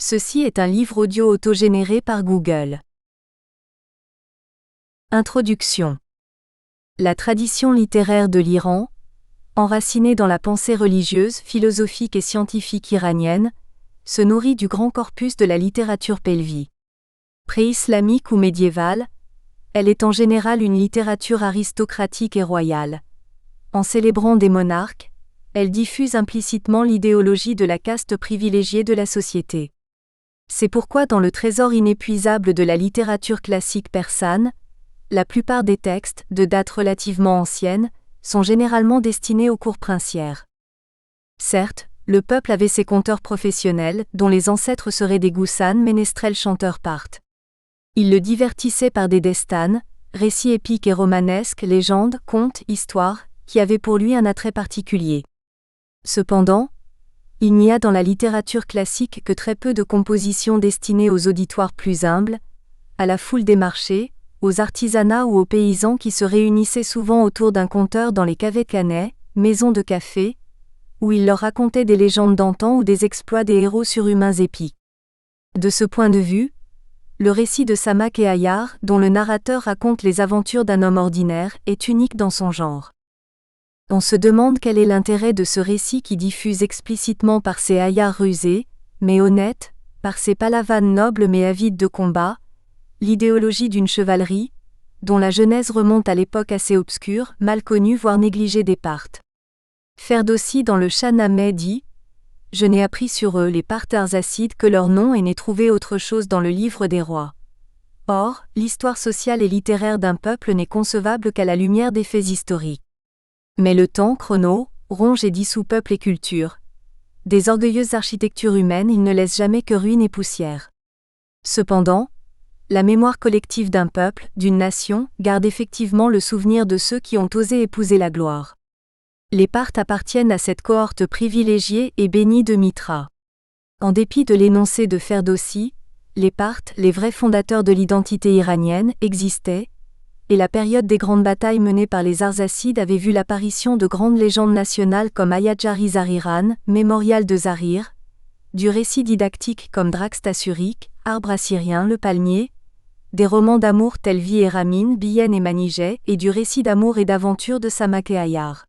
Ceci est un livre audio autogénéré par Google. Introduction. La tradition littéraire de l'Iran, enracinée dans la pensée religieuse, philosophique et scientifique iranienne, se nourrit du grand corpus de la littérature pelvi. Pré-islamique ou médiévale, elle est en général une littérature aristocratique et royale. En célébrant des monarques, elle diffuse implicitement l'idéologie de la caste privilégiée de la société. C'est pourquoi dans le trésor inépuisable de la littérature classique persane, la plupart des textes, de date relativement ancienne, sont généralement destinés aux cours princières. Certes, le peuple avait ses conteurs professionnels, dont les ancêtres seraient des goussanes, ménestrels, chanteurs parthes. Ils le divertissaient par des destanes, récits épiques et romanesques, légendes, contes, histoires, qui avaient pour lui un attrait particulier. Cependant, il n'y a dans la littérature classique que très peu de compositions destinées aux auditoires plus humbles, à la foule des marchés, aux artisanats ou aux paysans qui se réunissaient souvent autour d'un conteur dans les cafés-canets, maisons de café, où il leur racontait des légendes d'antan ou des exploits des héros surhumains épiques. De ce point de vue, le récit de Samak et Ayar, dont le narrateur raconte les aventures d'un homme ordinaire, est unique dans son genre. On se demande quel est l'intérêt de ce récit qui diffuse explicitement par ses Ayars rusés, mais honnêtes, par ses palavanes nobles mais avides de combat, l'idéologie d'une chevalerie, dont la genèse remonte à l'époque assez obscure, mal connue voire négligée des Parthes. Ferdowsi dans le Shahnameh dit « Je n'ai appris sur eux les Parthes arsacides que leur nom et n'ai trouvé autre chose dans le livre des rois. » Or, l'histoire sociale et littéraire d'un peuple n'est concevable qu'à la lumière des faits historiques. Mais le temps, chrono, ronge et dissout peuple et culture. Des orgueilleuses architectures humaines, il ne laisse jamais que ruines et poussière. Cependant, la mémoire collective d'un peuple, d'une nation, garde effectivement le souvenir de ceux qui ont osé épouser la gloire. Les Parthes appartiennent à cette cohorte privilégiée et bénie de Mitra. En dépit de l'énoncé de Ferdowsi, les Parthes, les vrais fondateurs de l'identité iranienne, existaient, et la période des grandes batailles menées par les Arsacides avait vu l'apparition de grandes légendes nationales comme Ayadjari Zariran, mémorial de Zarir, du récit didactique comme Draxt Assurik, arbre assyrien, le palmier, des romans d'amour tels Vie et Ramin, Biyen et Manijeh, et du récit d'amour et d'aventure de Samak et Ayar.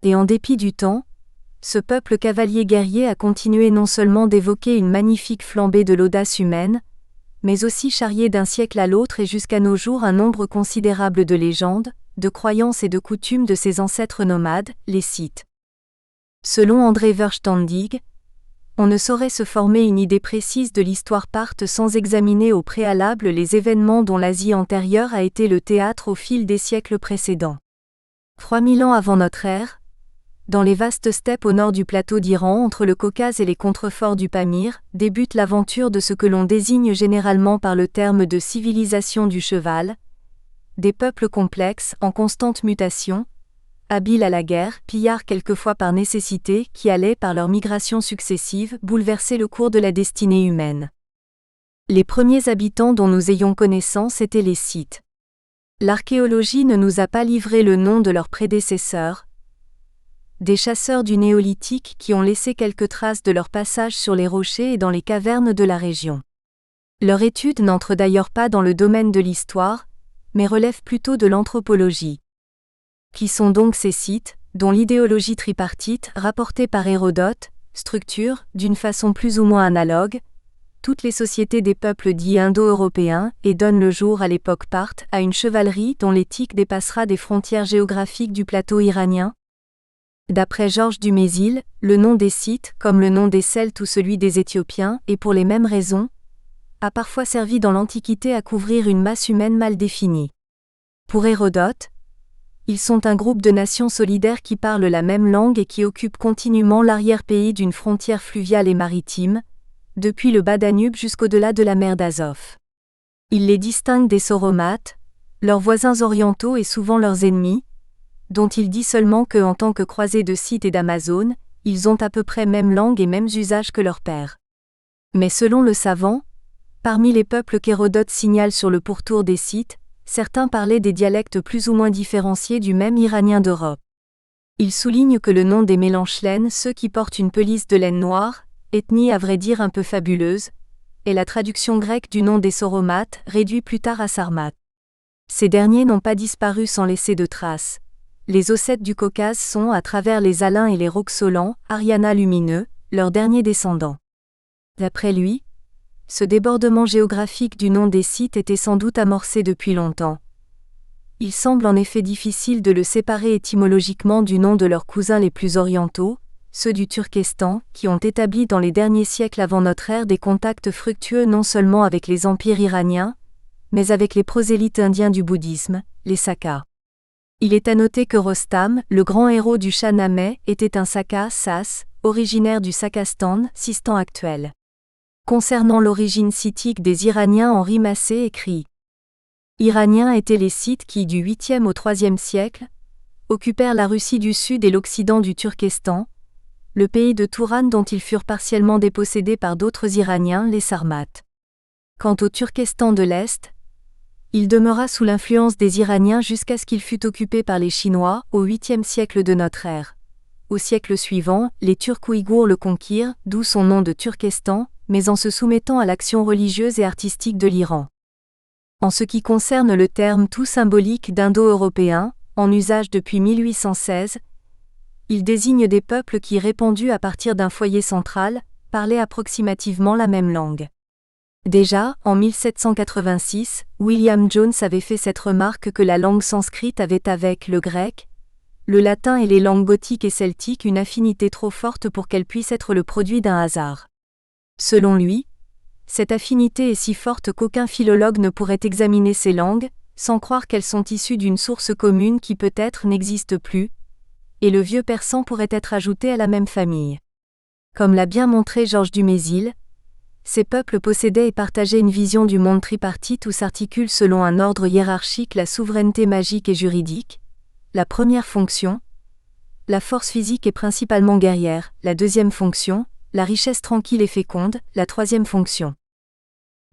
Et en dépit du temps, ce peuple cavalier guerrier a continué non seulement d'évoquer une magnifique flambée de l'audace humaine, mais aussi charrié d'un siècle à l'autre et jusqu'à nos jours un nombre considérable de légendes, de croyances et de coutumes de ses ancêtres nomades, les Scythes. Selon André Verstandig, on ne saurait se former une idée précise de l'histoire parthe sans examiner au préalable les événements dont l'Asie antérieure a été le théâtre au fil des siècles précédents. 3000 ans avant notre ère, dans les vastes steppes au nord du plateau d'Iran entre le Caucase et les contreforts du Pamir, débute l'aventure de ce que l'on désigne généralement par le terme de civilisation du cheval, des peuples complexes, en constante mutation, habiles à la guerre, pillards quelquefois par nécessité, qui allaient, par leurs migrations successives, bouleverser le cours de la destinée humaine. Les premiers habitants dont nous ayons connaissance étaient les Scythes. L'archéologie ne nous a pas livré le nom de leurs prédécesseurs, des chasseurs du néolithique qui ont laissé quelques traces de leur passage sur les rochers et dans les cavernes de la région. Leur étude n'entre d'ailleurs pas dans le domaine de l'histoire, mais relève plutôt de l'anthropologie. Qui sont donc ces Scythes, dont l'idéologie tripartite, rapportée par Hérodote, structure, d'une façon plus ou moins analogue, toutes les sociétés des peuples dits indo-européens et donne le jour à l'époque parthe à une chevalerie dont l'éthique dépassera des frontières géographiques du plateau iranien? D'après Georges Dumézil, le nom des Scythes, comme le nom des Celtes ou celui des Éthiopiens, et pour les mêmes raisons, a parfois servi dans l'Antiquité à couvrir une masse humaine mal définie. Pour Hérodote, ils sont un groupe de nations solidaires qui parlent la même langue et qui occupent continuellement l'arrière-pays d'une frontière fluviale et maritime, depuis le bas Danube jusqu'au-delà de la mer d'Azov. Il les distingue des Sauromates, leurs voisins orientaux et souvent leurs ennemis, dont il dit seulement que, en tant que croisés de Scythes et d'Amazones, ils ont à peu près même langue et mêmes usages que leurs pères. Mais selon le savant, parmi les peuples qu'Hérodote signale sur le pourtour des Scythes, certains parlaient des dialectes plus ou moins différenciés du même iranien d'Europe. Il souligne que le nom des Mélanchelaines, ceux qui portent une pelisse de laine noire, ethnie à vrai dire un peu fabuleuse, est la traduction grecque du nom des Sauromates, réduit plus tard à Sarmates. Ces derniers n'ont pas disparu sans laisser de traces. Les Ossètes du Caucase sont, à travers les Alains et les Roxolans, Ariana lumineux, leurs derniers descendants. D'après lui, ce débordement géographique du nom des sites était sans doute amorcé depuis longtemps. Il semble en effet difficile de le séparer étymologiquement du nom de leurs cousins les plus orientaux, ceux du Turkestan, qui ont établi dans les derniers siècles avant notre ère des contacts fructueux non seulement avec les empires iraniens, mais avec les prosélytes indiens du bouddhisme, les Sakas. Il est à noter que Rostam, le grand héros du Shahnameh, était un Saka, Sas, originaire du Sakastan, Sistan actuel. Concernant l'origine scythique des Iraniens, Henri Massé écrit « Iraniens étaient les Scythes qui, du 8e au 3e siècle, occupèrent la Russie du Sud et l'Occident du Turkestan, le pays de Touran dont ils furent partiellement dépossédés par d'autres Iraniens, les Sarmates. Quant au Turkestan de l'Est, il demeura sous l'influence des Iraniens jusqu'à ce qu'il fût occupé par les Chinois, au 8e siècle de notre ère. Au siècle suivant, les Turcs ouïghours le conquirent, d'où son nom de Turkestan, mais en se soumettant à l'action religieuse et artistique de l'Iran. En ce qui concerne le terme tout symbolique d'indo-européen, en usage depuis 1816, il désigne des peuples qui, répandus à partir d'un foyer central, parlaient approximativement la même langue. Déjà, en 1786, William Jones avait fait cette remarque que la langue sanscrite avait avec le grec, le latin et les langues gothiques et celtiques une affinité trop forte pour qu'elle puisse être le produit d'un hasard. Selon lui, cette affinité est si forte qu'aucun philologue ne pourrait examiner ces langues, sans croire qu'elles sont issues d'une source commune qui peut-être n'existe plus, et le vieux persan pourrait être ajouté à la même famille. Comme l'a bien montré Georges Dumézil, ces peuples possédaient et partageaient une vision du monde tripartite où s'articule selon un ordre hiérarchique la souveraineté magique et juridique, la première fonction, la force physique et principalement guerrière, la deuxième fonction, la richesse tranquille et féconde, la troisième fonction.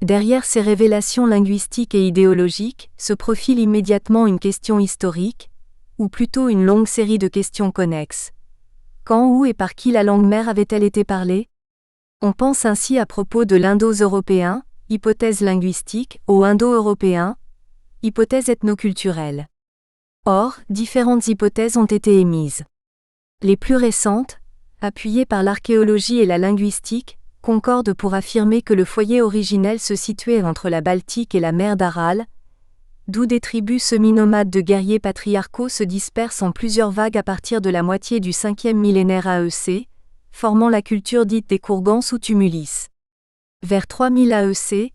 Derrière ces révélations linguistiques et idéologiques, se profile immédiatement une question historique, ou plutôt une longue série de questions connexes. Quand, où et par qui la langue mère avait-elle été parlée ? On pense ainsi à propos de l'indo-européen, hypothèse linguistique, au indo-européen, hypothèse ethnoculturelle. Or, différentes hypothèses ont été émises. Les plus récentes, appuyées par l'archéologie et la linguistique, concordent pour affirmer que le foyer originel se situait entre la Baltique et la mer d'Aral, d'où des tribus semi-nomades de guerriers patriarcaux se dispersent en plusieurs vagues à partir de la moitié du 5e millénaire AEC, formant la culture dite des Kourgans ou Tumulis. Vers 3000 AEC,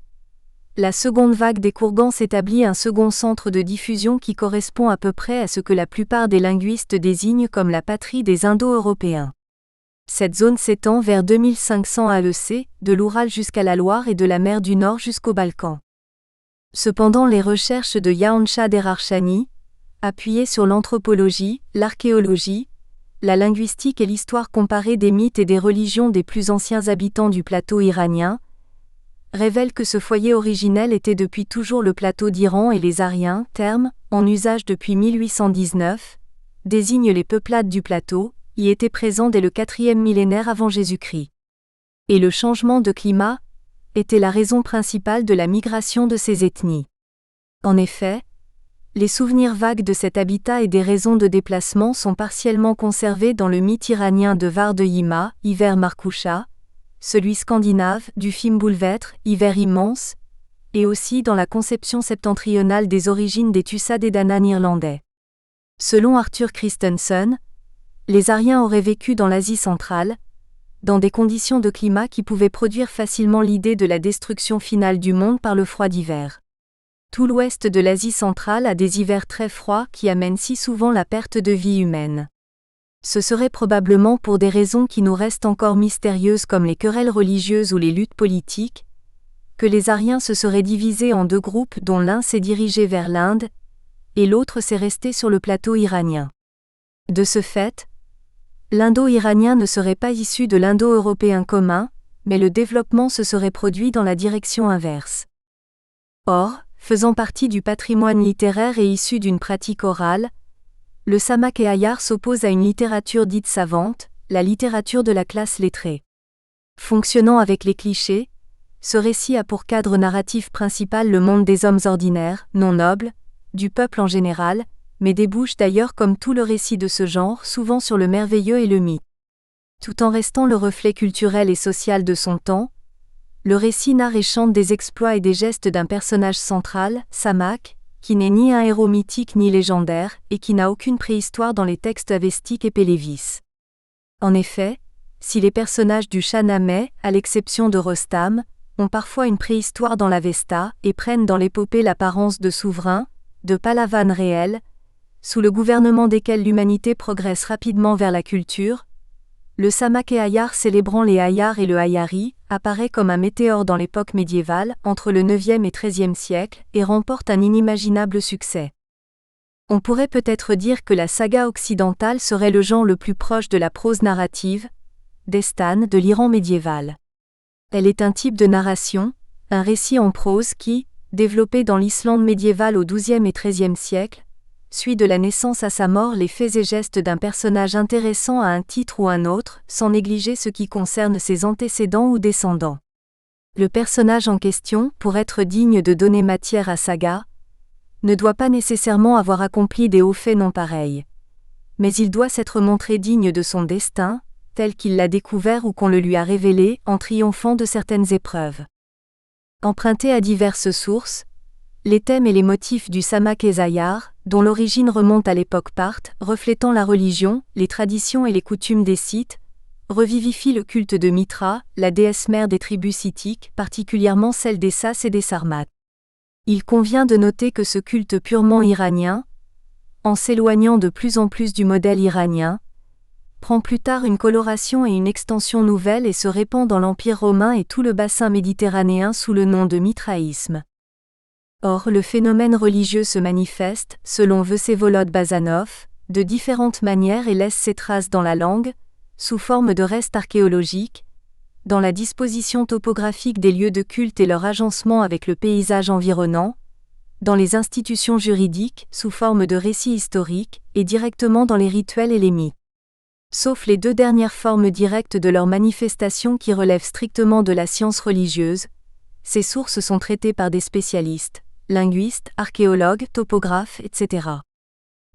la seconde vague des Kourgans établit un second centre de diffusion qui correspond à peu près à ce que la plupart des linguistes désignent comme la patrie des Indo-Européens. Cette zone s'étend vers 2500 AEC, de l'Oural jusqu'à la Loire et de la mer du Nord jusqu'aux Balkans. Cependant, les recherches de Yauncha Derarchani, appuyées sur l'anthropologie, l'archéologie, la linguistique et l'histoire comparée des mythes et des religions des plus anciens habitants du plateau iranien, révèlent que ce foyer originel était depuis toujours le plateau d'Iran et les Aryens, terme, en usage depuis 1819, désignent les peuplades du plateau, y étaient présents dès le 4e millénaire avant Jésus-Christ. Et le changement de climat était la raison principale de la migration de ces ethnies. En effet, les souvenirs vagues de cet habitat et des raisons de déplacement sont partiellement conservés dans le mythe iranien de Vardeyima, hiver Markoucha, celui scandinave du Fimbulvetr, hiver immense, et aussi dans la conception septentrionale des origines des Tussadedanan irlandais. Selon Arthur Christensen, les Aryens auraient vécu dans l'Asie centrale, dans des conditions de climat qui pouvaient produire facilement l'idée de la destruction finale du monde par le froid d'hiver. Tout l'ouest de l'Asie centrale a des hivers très froids qui amènent si souvent la perte de vie humaine. Ce serait probablement pour des raisons qui nous restent encore mystérieuses comme les querelles religieuses ou les luttes politiques, que les Aryens se seraient divisés en deux groupes dont l'un s'est dirigé vers l'Inde, et l'autre s'est resté sur le plateau iranien. De ce fait, l'indo-iranien ne serait pas issu de l'indo-européen commun, mais le développement se serait produit dans la direction inverse. Or, faisant partie du patrimoine littéraire et issu d'une pratique orale, le Samak et Ayar s'opposent à une littérature dite savante, la littérature de la classe lettrée. Fonctionnant avec les clichés, ce récit a pour cadre narratif principal le monde des hommes ordinaires, non nobles, du peuple en général, mais débouche d'ailleurs comme tout le récit de ce genre souvent sur le merveilleux et le mythe. Tout en restant le reflet culturel et social de son temps, le récit narre et chante des exploits et des gestes d'un personnage central, Samak, qui n'est ni un héros mythique ni légendaire, et qui n'a aucune préhistoire dans les textes avestiques et pélévis. En effet, si les personnages du Shahnameh, à l'exception de Rostam, ont parfois une préhistoire dans l'Avesta et prennent dans l'épopée l'apparence de souverains, de palavanes réels, sous le gouvernement desquels l'humanité progresse rapidement vers la culture, le Samak et Ayar célébrant les Ayars et le Ayari, apparaît comme un météore dans l'époque médiévale, entre le IXe et XIIIe siècle, et remporte un inimaginable succès. On pourrait peut-être dire que la saga occidentale serait le genre le plus proche de la prose narrative, Destan de l'Iran médiéval. Elle est un type de narration, un récit en prose qui, développé dans l'Islande médiévale au XIIe et XIIIe siècle, suit de la naissance à sa mort les faits et gestes d'un personnage intéressant à un titre ou un autre, sans négliger ce qui concerne ses antécédents ou descendants. Le personnage en question, pour être digne de donner matière à saga, ne doit pas nécessairement avoir accompli des hauts faits non pareils. Mais il doit s'être montré digne de son destin, tel qu'il l'a découvert ou qu'on le lui a révélé, en triomphant de certaines épreuves. Empruntés à diverses sources, les thèmes et les motifs du Samak et Ayar, dont l'origine remonte à l'époque parthe, reflétant la religion, les traditions et les coutumes des Scythes, revivifient le culte de Mitra, la déesse mère des tribus scythiques, particulièrement celle des Sas et des Sarmates. Il convient de noter que ce culte purement iranien, en s'éloignant de plus en plus du modèle iranien, prend plus tard une coloration et une extension nouvelle et se répand dans l'Empire romain et tout le bassin méditerranéen sous le nom de mitraïsme. Or, le phénomène religieux se manifeste, selon Vsevolod Bazanov, de différentes manières et laisse ses traces dans la langue, sous forme de restes archéologiques, dans la disposition topographique des lieux de culte et leur agencement avec le paysage environnant, dans les institutions juridiques, sous forme de récits historiques, et directement dans les rituels et les mythes. Sauf les deux dernières formes directes de leur manifestation qui relèvent strictement de la science religieuse, ces sources sont traitées par des spécialistes, linguistes, archéologues, topographes, etc.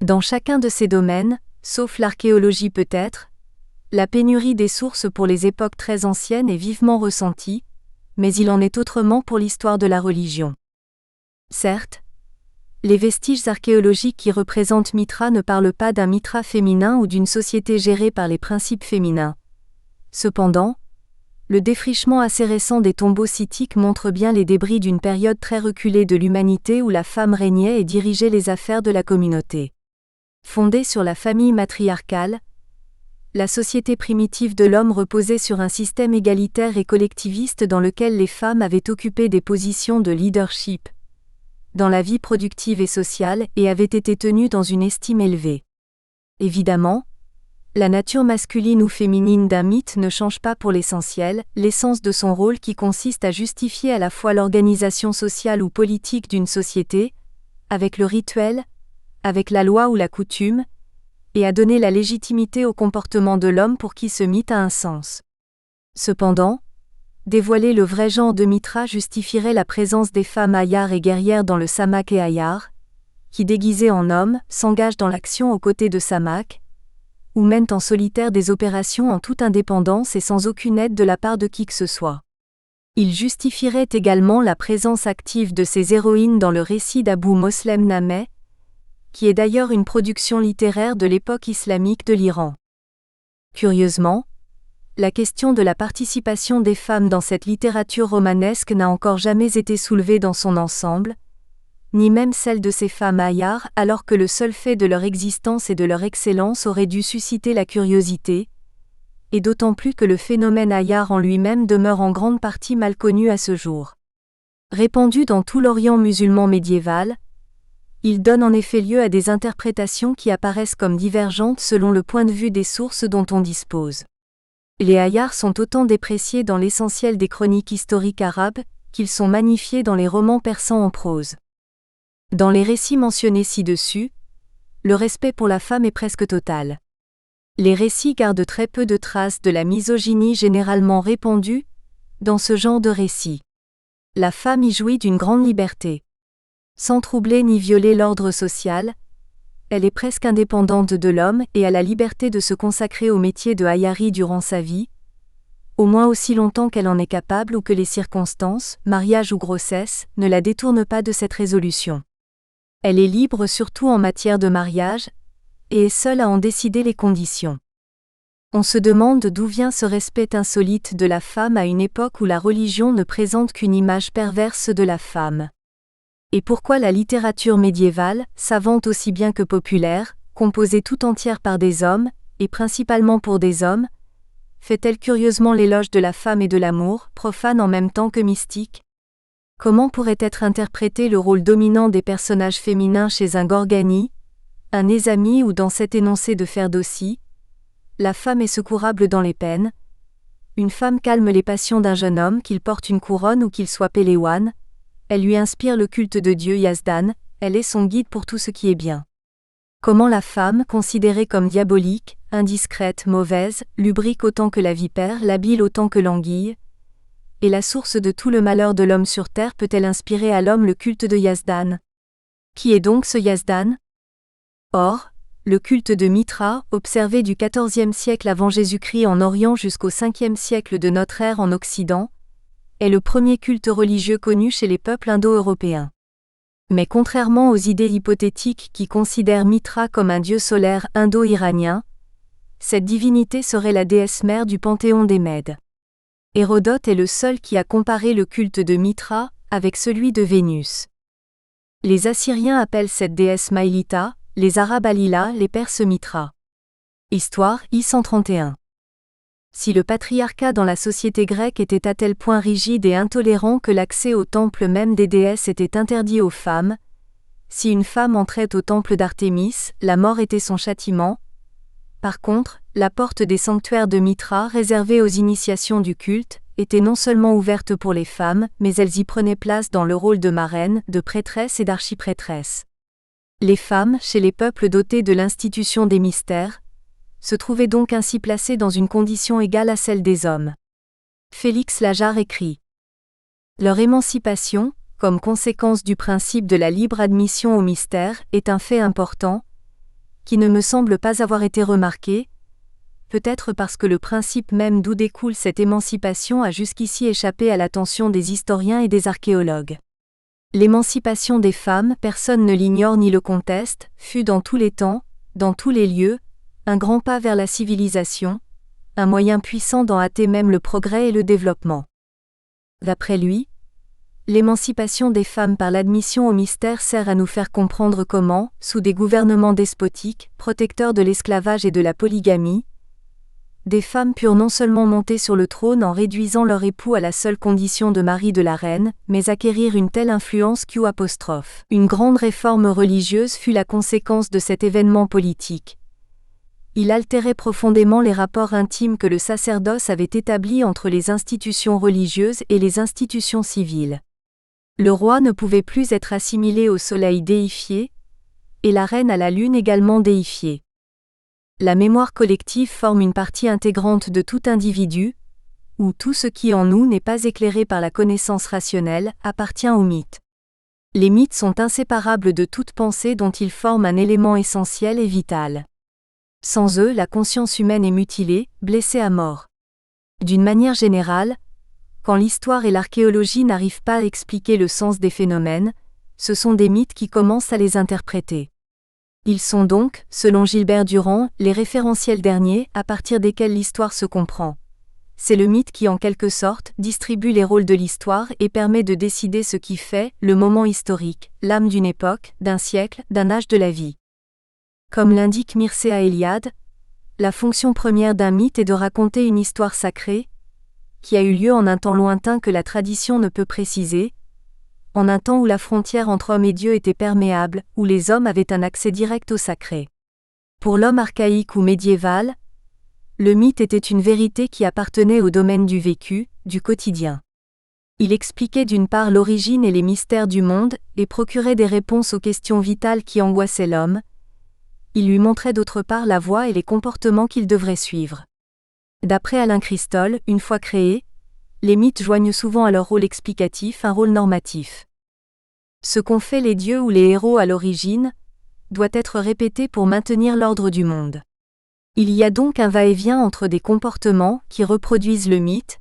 Dans chacun de ces domaines, sauf l'archéologie peut-être, la pénurie des sources pour les époques très anciennes est vivement ressentie, mais il en est autrement pour l'histoire de la religion. Certes, les vestiges archéologiques qui représentent Mitra ne parlent pas d'un Mitra féminin ou d'une société gérée par les principes féminins. Cependant, le défrichement assez récent des tombeaux scythiques montre bien les débris d'une période très reculée de l'humanité où la femme régnait et dirigeait les affaires de la communauté. Fondée sur la famille matriarcale, la société primitive de l'homme reposait sur un système égalitaire et collectiviste dans lequel les femmes avaient occupé des positions de leadership dans la vie productive et sociale et avaient été tenues dans une estime élevée. Évidemment, la nature masculine ou féminine d'un mythe ne change pas pour l'essentiel, l'essence de son rôle qui consiste à justifier à la fois l'organisation sociale ou politique d'une société, avec le rituel, avec la loi ou la coutume, et à donner la légitimité au comportement de l'homme pour qui ce mythe a un sens. Cependant, dévoiler le vrai genre de Mitra justifierait la présence des femmes Ayar et guerrières dans le Samak et Ayar, qui déguisées en hommes, s'engagent dans l'action aux côtés de Samak, ou mènent en solitaire des opérations en toute indépendance et sans aucune aide de la part de qui que ce soit. Il justifierait également la présence active de ces héroïnes dans le récit d'Abu Moslem Nameh, qui est d'ailleurs une production littéraire de l'époque islamique de l'Iran. Curieusement, la question de la participation des femmes dans cette littérature romanesque n'a encore jamais été soulevée dans son ensemble, ni même celle de ces femmes Ayar, alors que le seul fait de leur existence et de leur excellence aurait dû susciter la curiosité, et d'autant plus que le phénomène Ayar en lui-même demeure en grande partie mal connu à ce jour. Répandu dans tout l'Orient musulman médiéval, il donne en effet lieu à des interprétations qui apparaissent comme divergentes selon le point de vue des sources dont on dispose. Les Ayars sont autant dépréciés dans l'essentiel des chroniques historiques arabes, qu'ils sont magnifiés dans les romans persans en prose. Dans les récits mentionnés ci-dessus, le respect pour la femme est presque total. Les récits gardent très peu de traces de la misogynie généralement répandue dans ce genre de récits. La femme y jouit d'une grande liberté. Sans troubler ni violer l'ordre social, elle est presque indépendante de l'homme et a la liberté de se consacrer au métier de Hayari durant sa vie, au moins aussi longtemps qu'elle en est capable ou que les circonstances, mariage ou grossesse, ne la détournent pas de cette résolution. Elle est libre surtout en matière de mariage, et est seule à en décider les conditions. On se demande d'où vient ce respect insolite de la femme à une époque où la religion ne présente qu'une image perverse de la femme. Et pourquoi la littérature médiévale, savante aussi bien que populaire, composée tout entière par des hommes, et principalement pour des hommes, fait-elle curieusement l'éloge de la femme et de l'amour, profane en même temps que mystique? Comment pourrait être interprété le rôle dominant des personnages féminins chez un Gorgani, un Ésami ou dans cet énoncé de Ferdowsi? La femme est secourable dans les peines. Une femme calme les passions d'un jeune homme, qu'il porte une couronne ou qu'il soit péléwan. Elle lui inspire le culte de Dieu Yazdan, elle est son guide pour tout ce qui est bien. Comment la femme, considérée comme diabolique, indiscrète, mauvaise, lubrique autant que la vipère, l'habile autant que l'anguille, et la source de tout le malheur de l'homme sur terre peut-elle inspirer à l'homme le culte de Yazdan? Qui est donc ce Yazdan? Or, le culte de Mitra, observé du XIVe siècle avant Jésus-Christ en Orient jusqu'au Ve siècle de notre ère en Occident, est le premier culte religieux connu chez les peuples indo-européens. Mais contrairement aux idées hypothétiques qui considèrent Mitra comme un dieu solaire indo-iranien, cette divinité serait la déesse mère du panthéon des Mèdes. Hérodote est le seul qui a comparé le culte de Mitra avec celui de Vénus. Les Assyriens appellent cette déesse Maïlita, les Arabes Alila, les Perses Mitra. Histoire, I-131. Si le patriarcat dans la société grecque était à tel point rigide et intolérant que l'accès au temple même des déesses était interdit aux femmes, si une femme entrait au temple d'Artémis, la mort était son châtiment. Par contre, la porte des sanctuaires de Mitra réservée aux initiations du culte, était non seulement ouverte pour les femmes, mais elles y prenaient place dans le rôle de marraines, de prêtresses et d'archiprêtresses. Les femmes, chez les peuples dotés de l'institution des mystères, se trouvaient donc ainsi placées dans une condition égale à celle des hommes. Félix Lajare écrit : leur émancipation, comme conséquence du principe de la libre admission au mystère, est un fait important, qui ne me semble pas avoir été remarqué, peut-être parce que le principe même d'où découle cette émancipation a jusqu'ici échappé à l'attention des historiens et des archéologues. L'émancipation des femmes, personne ne l'ignore ni le conteste, fut dans tous les temps, dans tous les lieux, un grand pas vers la civilisation, un moyen puissant d'en hâter même le progrès et le développement. D'après lui, l'émancipation des femmes par l'admission au mystère sert à nous faire comprendre comment, sous des gouvernements despotiques, protecteurs de l'esclavage et de la polygamie, des femmes purent non seulement monter sur le trône en réduisant leur époux à la seule condition de mari de la reine, mais acquérir une telle influence qu'U'. Une grande réforme religieuse fut la conséquence de cet événement politique. Il altérait profondément les rapports intimes que le sacerdoce avait établis entre les institutions religieuses et les institutions civiles. Le roi ne pouvait plus être assimilé au soleil déifié, et la reine à la lune également déifiée. La mémoire collective forme une partie intégrante de tout individu, où tout ce qui en nous n'est pas éclairé par la connaissance rationnelle appartient aux mythes. Les mythes sont inséparables de toute pensée dont ils forment un élément essentiel et vital. Sans eux, la conscience humaine est mutilée, blessée à mort. D'une manière générale, quand l'histoire et l'archéologie n'arrivent pas à expliquer le sens des phénomènes, ce sont des mythes qui commencent à les interpréter. Ils sont donc, selon Gilbert Durand, les référentiels derniers à partir desquels l'histoire se comprend. C'est le mythe qui en quelque sorte distribue les rôles de l'histoire et permet de décider ce qui fait le moment historique, l'âme d'une époque, d'un siècle, d'un âge de la vie. Comme l'indique Mircea Eliade, la fonction première d'un mythe est de raconter une histoire sacrée, qui a eu lieu en un temps lointain que la tradition ne peut préciser, en un temps où la frontière entre homme et Dieu était perméable, où les hommes avaient un accès direct au sacré. Pour l'homme archaïque ou médiéval, le mythe était une vérité qui appartenait au domaine du vécu, du quotidien. Il expliquait d'une part l'origine et les mystères du monde, et procurait des réponses aux questions vitales qui angoissaient l'homme, il lui montrait d'autre part la voie et les comportements qu'il devrait suivre. D'après Alain Christol, une fois créés, les mythes joignent souvent à leur rôle explicatif un rôle normatif. Ce qu'ont fait les dieux ou les héros à l'origine doit être répété pour maintenir l'ordre du monde. Il y a donc un va-et-vient entre des comportements qui reproduisent le mythe,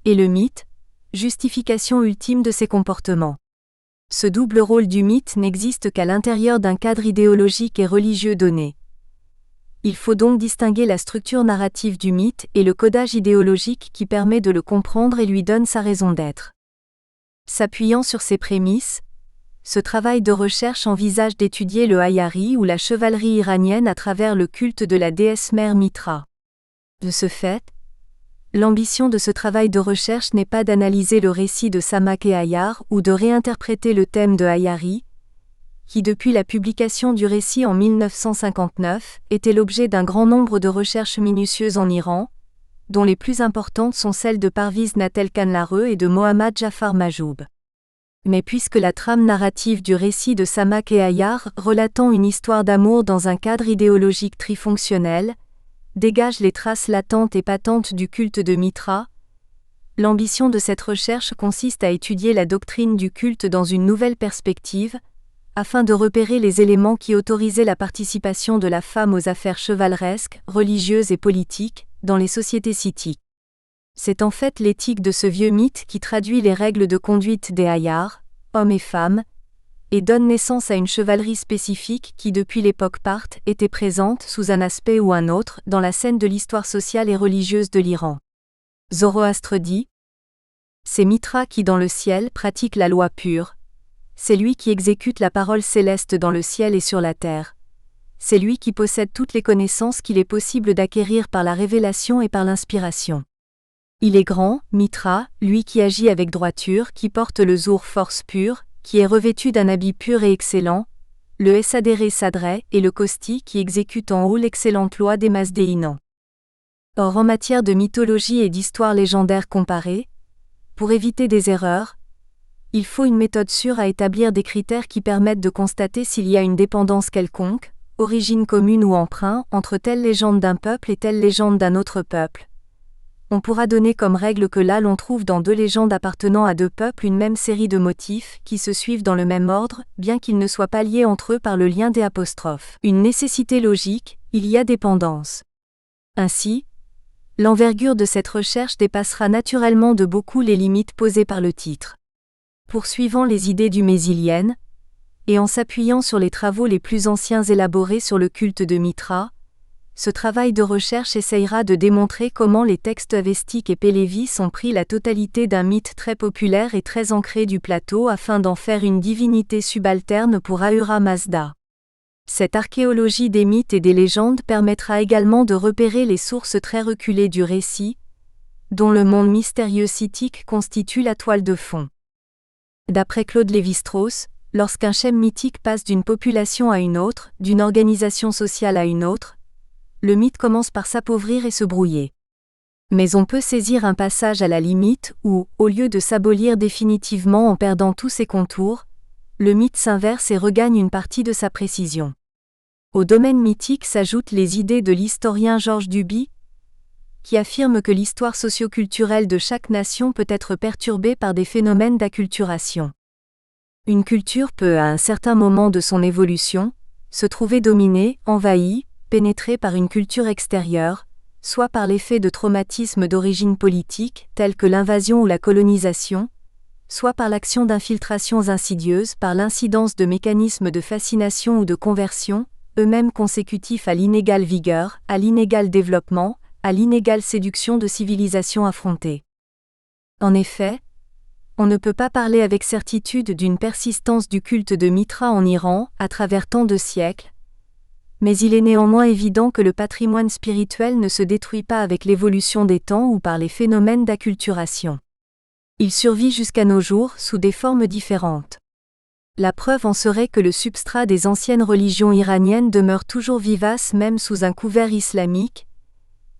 et le mythe, justification ultime de ces comportements. Ce double rôle du mythe n'existe qu'à l'intérieur d'un cadre idéologique et religieux donné. Il faut donc distinguer la structure narrative du mythe et le codage idéologique qui permet de le comprendre et lui donne sa raison d'être. S'appuyant sur ces prémices, ce travail de recherche envisage d'étudier le Hayari ou la chevalerie iranienne à travers le culte de la déesse mère Mitra. De ce fait, l'ambition de ce travail de recherche n'est pas d'analyser le récit de Samak et Hayar ou de réinterpréter le thème de Hayari, qui depuis la publication du récit en 1959 était l'objet d'un grand nombre de recherches minutieuses en Iran, dont les plus importantes sont celles de Parviz Natel Khanlareux et de Mohammad Jafar Majoub. Mais puisque la trame narrative du récit de Samak et Hayar, relatant une histoire d'amour dans un cadre idéologique trifonctionnel, dégage les traces latentes et patentes du culte de Mitra, l'ambition de cette recherche consiste à étudier la doctrine du culte dans une nouvelle perspective, afin de repérer les éléments qui autorisaient la participation de la femme aux affaires chevaleresques, religieuses et politiques, dans les sociétés scythiques. C'est en fait l'éthique de ce vieux mythe qui traduit les règles de conduite des Hayars, hommes et femmes, et donne naissance à une chevalerie spécifique qui depuis l'époque parthe était présente sous un aspect ou un autre dans la scène de l'histoire sociale et religieuse de l'Iran. Zoroastre dit : c'est Mitra qui dans le ciel pratique la loi pure, c'est lui qui exécute la parole céleste dans le ciel et sur la terre, c'est lui qui possède toutes les connaissances qu'il est possible d'acquérir par la révélation et par l'inspiration. Il est grand, Mitra, lui qui agit avec droiture, qui porte le zour force pure, qui est revêtu d'un habit pur et excellent, le Essadéré Sadré et le Kosti qui exécute en haut l'excellente loi des Masdéinans. Or en matière de mythologie et d'histoire légendaire comparée, pour éviter des erreurs, il faut une méthode sûre à établir des critères qui permettent de constater s'il y a une dépendance quelconque, origine commune ou emprunt, entre telle légende d'un peuple et telle légende d'un autre peuple. On pourra donner comme règle que là l'on trouve dans deux légendes appartenant à deux peuples une même série de motifs qui se suivent dans le même ordre, bien qu'ils ne soient pas liés entre eux par le lien des apostrophes. Une nécessité logique, il y a dépendance. Ainsi, l'envergure de cette recherche dépassera naturellement de beaucoup les limites posées par le titre. Poursuivant les idées du Mésilienne, et en s'appuyant sur les travaux les plus anciens élaborés sur le culte de Mitra, ce travail de recherche essayera de démontrer comment les textes avestiques et pélévis ont pris la totalité d'un mythe très populaire et très ancré du plateau afin d'en faire une divinité subalterne pour Ahura Mazda. Cette archéologie des mythes et des légendes permettra également de repérer les sources très reculées du récit, dont le monde mystérieux scythique constitue la toile de fond. D'après Claude Lévi-Strauss, lorsqu'un schème mythique passe d'une population à une autre, d'une organisation sociale à une autre, le mythe commence par s'appauvrir et se brouiller. Mais on peut saisir un passage à la limite où, au lieu de s'abolir définitivement en perdant tous ses contours, le mythe s'inverse et regagne une partie de sa précision. Au domaine mythique s'ajoutent les idées de l'historien Georges Duby, qui affirme que l'histoire socio-culturelle de chaque nation peut être perturbée par des phénomènes d'acculturation. Une culture peut, à un certain moment de son évolution, se trouver dominée, envahie, pénétrée par une culture extérieure, soit par l'effet de traumatismes d'origine politique, tels que l'invasion ou la colonisation, soit par l'action d'infiltrations insidieuses par l'incidence de mécanismes de fascination ou de conversion, eux-mêmes consécutifs à l'inégale vigueur, à l'inégal développement, à l'inégale séduction de civilisations affrontées. En effet, on ne peut pas parler avec certitude d'une persistance du culte de Mitra en Iran à travers tant de siècles, mais il est néanmoins évident que le patrimoine spirituel ne se détruit pas avec l'évolution des temps ou par les phénomènes d'acculturation. Il survit jusqu'à nos jours sous des formes différentes. La preuve en serait que le substrat des anciennes religions iraniennes demeure toujours vivace même sous un couvert islamique,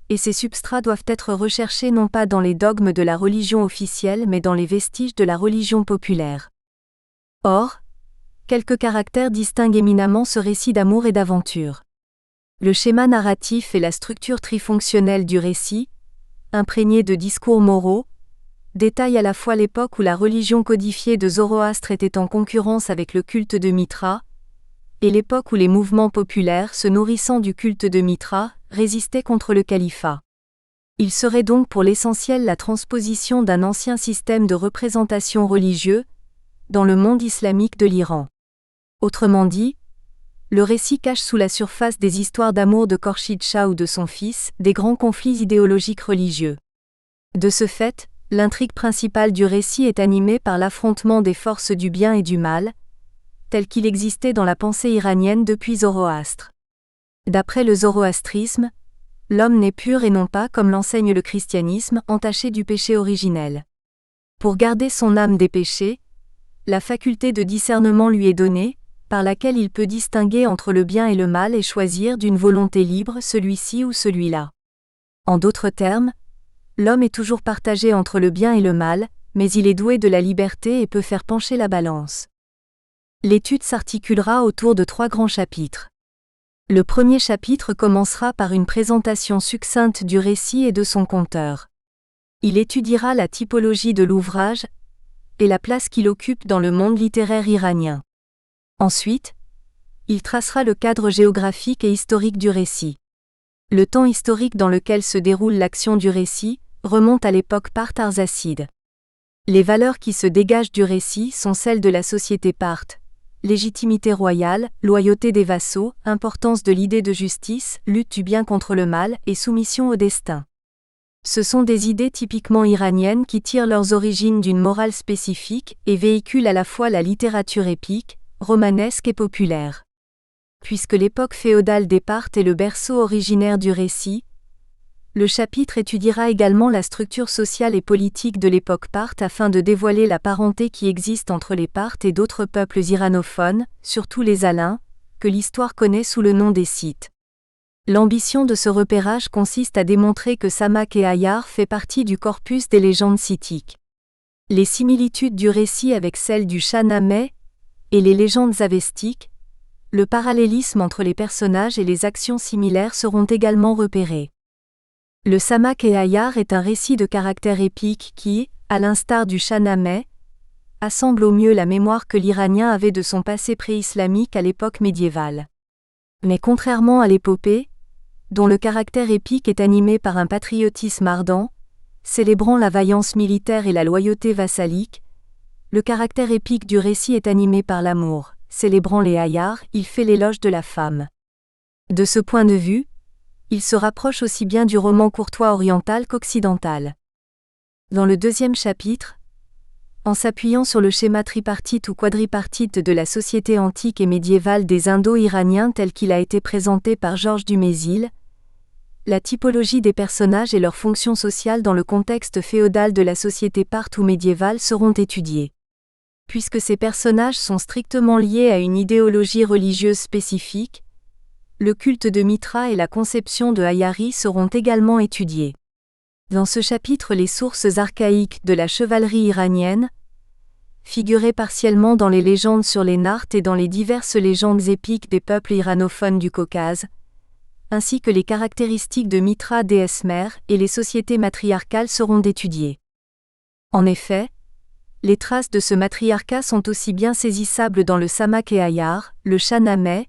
et ces substrats doivent être recherchés non pas dans les dogmes de la religion officielle mais dans les vestiges de la religion populaire. Or, quelques caractères distinguent éminemment ce récit d'amour et d'aventure. Le schéma narratif et la structure trifonctionnelle du récit, imprégnés de discours moraux, détaillent à la fois l'époque où la religion codifiée de Zoroastre était en concurrence avec le culte de Mitra, et l'époque où les mouvements populaires se nourrissant du culte de Mitra résistaient contre le califat. Il serait donc pour l'essentiel la transposition d'un ancien système de représentation religieux dans le monde islamique de l'Iran. Autrement dit, le récit cache sous la surface des histoires d'amour de Khorshid Shah ou de son fils des grands conflits idéologiques religieux. De ce fait, l'intrigue principale du récit est animée par l'affrontement des forces du bien et du mal, tel qu'il existait dans la pensée iranienne depuis Zoroastre. D'après le zoroastrisme, l'homme n'est pur et non pas, comme l'enseigne le christianisme, entaché du péché originel. Pour garder son âme des péchés, la faculté de discernement lui est donnée, par laquelle il peut distinguer entre le bien et le mal et choisir d'une volonté libre celui-ci ou celui-là. En d'autres termes, l'homme est toujours partagé entre le bien et le mal, mais il est doué de la liberté et peut faire pencher la balance. L'étude s'articulera autour de 3 grands chapitres. Le premier chapitre commencera par une présentation succincte du récit et de son conteur. Il étudiera la typologie de l'ouvrage et la place qu'il occupe dans le monde littéraire iranien. Ensuite, il tracera le cadre géographique et historique du récit. Le temps historique dans lequel se déroule l'action du récit remonte à l'époque parthe arsacide. Les valeurs qui se dégagent du récit sont celles de la société parthe: légitimité royale, loyauté des vassaux, importance de l'idée de justice, lutte du bien contre le mal et soumission au destin. Ce sont des idées typiquement iraniennes qui tirent leurs origines d'une morale spécifique et véhiculent à la fois la littérature épique, romanesque et populaire. Puisque l'époque féodale des Parthes est le berceau originaire du récit, le chapitre étudiera également la structure sociale et politique de l'époque parthe afin de dévoiler la parenté qui existe entre les Parthes et d'autres peuples iranophones, surtout les Alains, que l'histoire connaît sous le nom des Scythes. L'ambition de ce repérage consiste à démontrer que Samak et Ayar fait partie du corpus des légendes scythiques. Les similitudes du récit avec celles du Shahnameh et les légendes avestiques, le parallélisme entre les personnages et les actions similaires seront également repérés. Le Samak et Ayar est un récit de caractère épique qui, à l'instar du Shahnameh, assemble au mieux la mémoire que l'Iranien avait de son passé pré-islamique à l'époque médiévale. Mais contrairement à l'épopée, dont le caractère épique est animé par un patriotisme ardent, célébrant la vaillance militaire et la loyauté vassalique, le caractère épique du récit est animé par l'amour. Célébrant les Ayars, il fait l'éloge de la femme. De ce point de vue, il se rapproche aussi bien du roman courtois oriental qu'occidental. Dans le deuxième chapitre, en s'appuyant sur le schéma tripartite ou quadripartite de la société antique et médiévale des Indo-Iraniens tel qu'il a été présenté par Georges Dumézil, la typologie des personnages et leurs fonctions sociales dans le contexte féodal de la société parthe ou médiévale seront étudiés. Puisque ces personnages sont strictement liés à une idéologie religieuse spécifique, le culte de Mitra et la conception de Ayari seront également étudiés. Dans ce chapitre, les sources archaïques de la chevalerie iranienne, figurées partiellement dans les légendes sur les Nartes et dans les diverses légendes épiques des peuples iranophones du Caucase, ainsi que les caractéristiques de Mitra déesse mère et les sociétés matriarcales seront étudiées. En effet, les traces de ce matriarcat sont aussi bien saisissables dans le Samak et Ayar, le Shahnameh,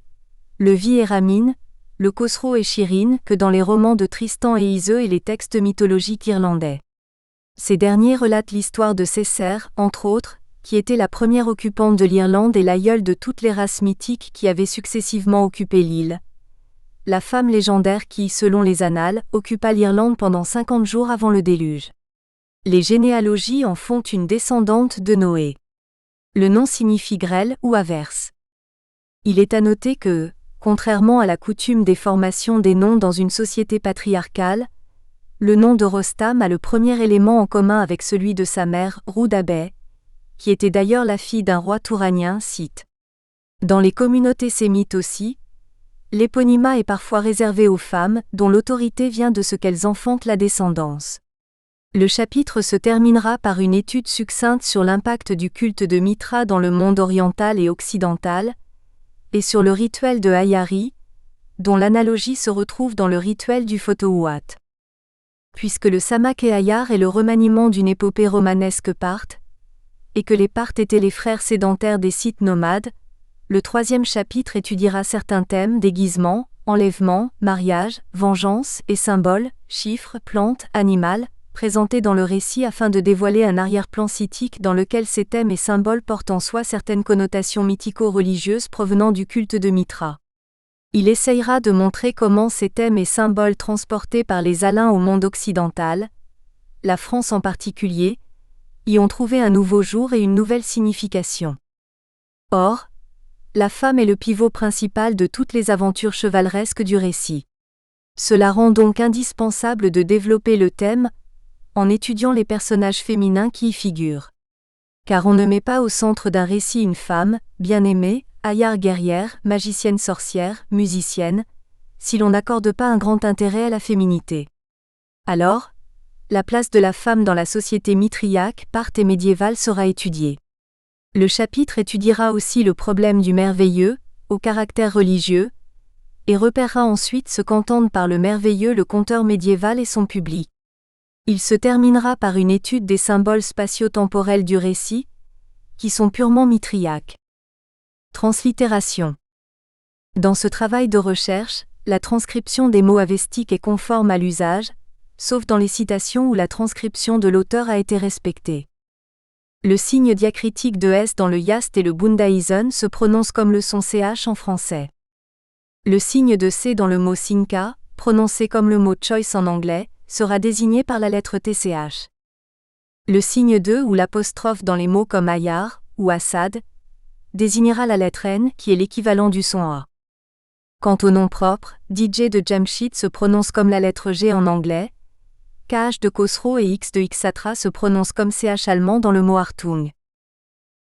le Vi et Ramin, le Khosrow et Shirin que dans les romans de Tristan et Iseult et les textes mythologiques irlandais. Ces derniers relatent l'histoire de Césaire, entre autres, qui était la première occupante de l'Irlande et l'aïeule de toutes les races mythiques qui avaient successivement occupé l'île. La femme légendaire qui, selon les annales, occupa l'Irlande pendant 50 jours avant le déluge. Les généalogies en font une descendante de Noé. Le nom signifie grêle ou averse. Il est à noter que, contrairement à la coutume des formations des noms dans une société patriarcale, le nom de Rostam a le premier élément en commun avec celui de sa mère, Roudabeh, qui était d'ailleurs la fille d'un roi touranien scythe. Dans les communautés sémites aussi, l'éponymat est parfois réservé aux femmes, dont l'autorité vient de ce qu'elles enfantent la descendance. Le chapitre se terminera par une étude succincte sur l'impact du culte de Mitra dans le monde oriental et occidental, et sur le rituel de Ayari, dont l'analogie se retrouve dans le rituel du Fotohuat. Puisque le Samak et Ayar est le remaniement d'une épopée romanesque parthe, et que les Parthes étaient les frères sédentaires des Scythes nomades, le 3e chapitre étudiera certains thèmes déguisement, enlèvement, mariage, vengeance et symboles, chiffres, plantes, animal, présentés dans le récit afin de dévoiler un arrière-plan scythique dans lequel ces thèmes et symboles portent en soi certaines connotations mythico-religieuses provenant du culte de Mithra. Il essayera de montrer comment ces thèmes et symboles transportés par les Alains au monde occidental, la France en particulier, y ont trouvé un nouveau jour et une nouvelle signification. Or, la femme est le pivot principal de toutes les aventures chevaleresques du récit. Cela rend donc indispensable de développer le thème en étudiant les personnages féminins qui y figurent. Car on ne met pas au centre d'un récit une femme, bien-aimée, Ayar guerrière, magicienne sorcière, musicienne, si l'on n'accorde pas un grand intérêt à la féminité. Alors, la place de la femme dans la société mithriaque, parthe et médiévale sera étudiée. Le chapitre étudiera aussi le problème du merveilleux, au caractère religieux, et repérera ensuite ce qu'entendent par le merveilleux le conteur médiéval et son public. Il se terminera par une étude des symboles spatio-temporels du récit, qui sont purement mithriaques. Translittération. Dans ce travail de recherche, la transcription des mots avestiques est conforme à l'usage, sauf dans les citations où la transcription de l'auteur a été respectée. Le signe diacritique de S dans le Yast et le Bundaisen se prononce comme le son CH en français. Le signe de C dans le mot Sinka, prononcé comme le mot choice en anglais, sera désigné par la lettre TCH. Le signe de ou l'apostrophe dans les mots comme Ayar ou Assad désignera la lettre N qui est l'équivalent du son A. Quant au nom propre, DJ de Jamshid se prononce comme la lettre G en anglais, KH de Khosrow et X de Ixatra se prononcent comme CH allemand dans le mot Hartung.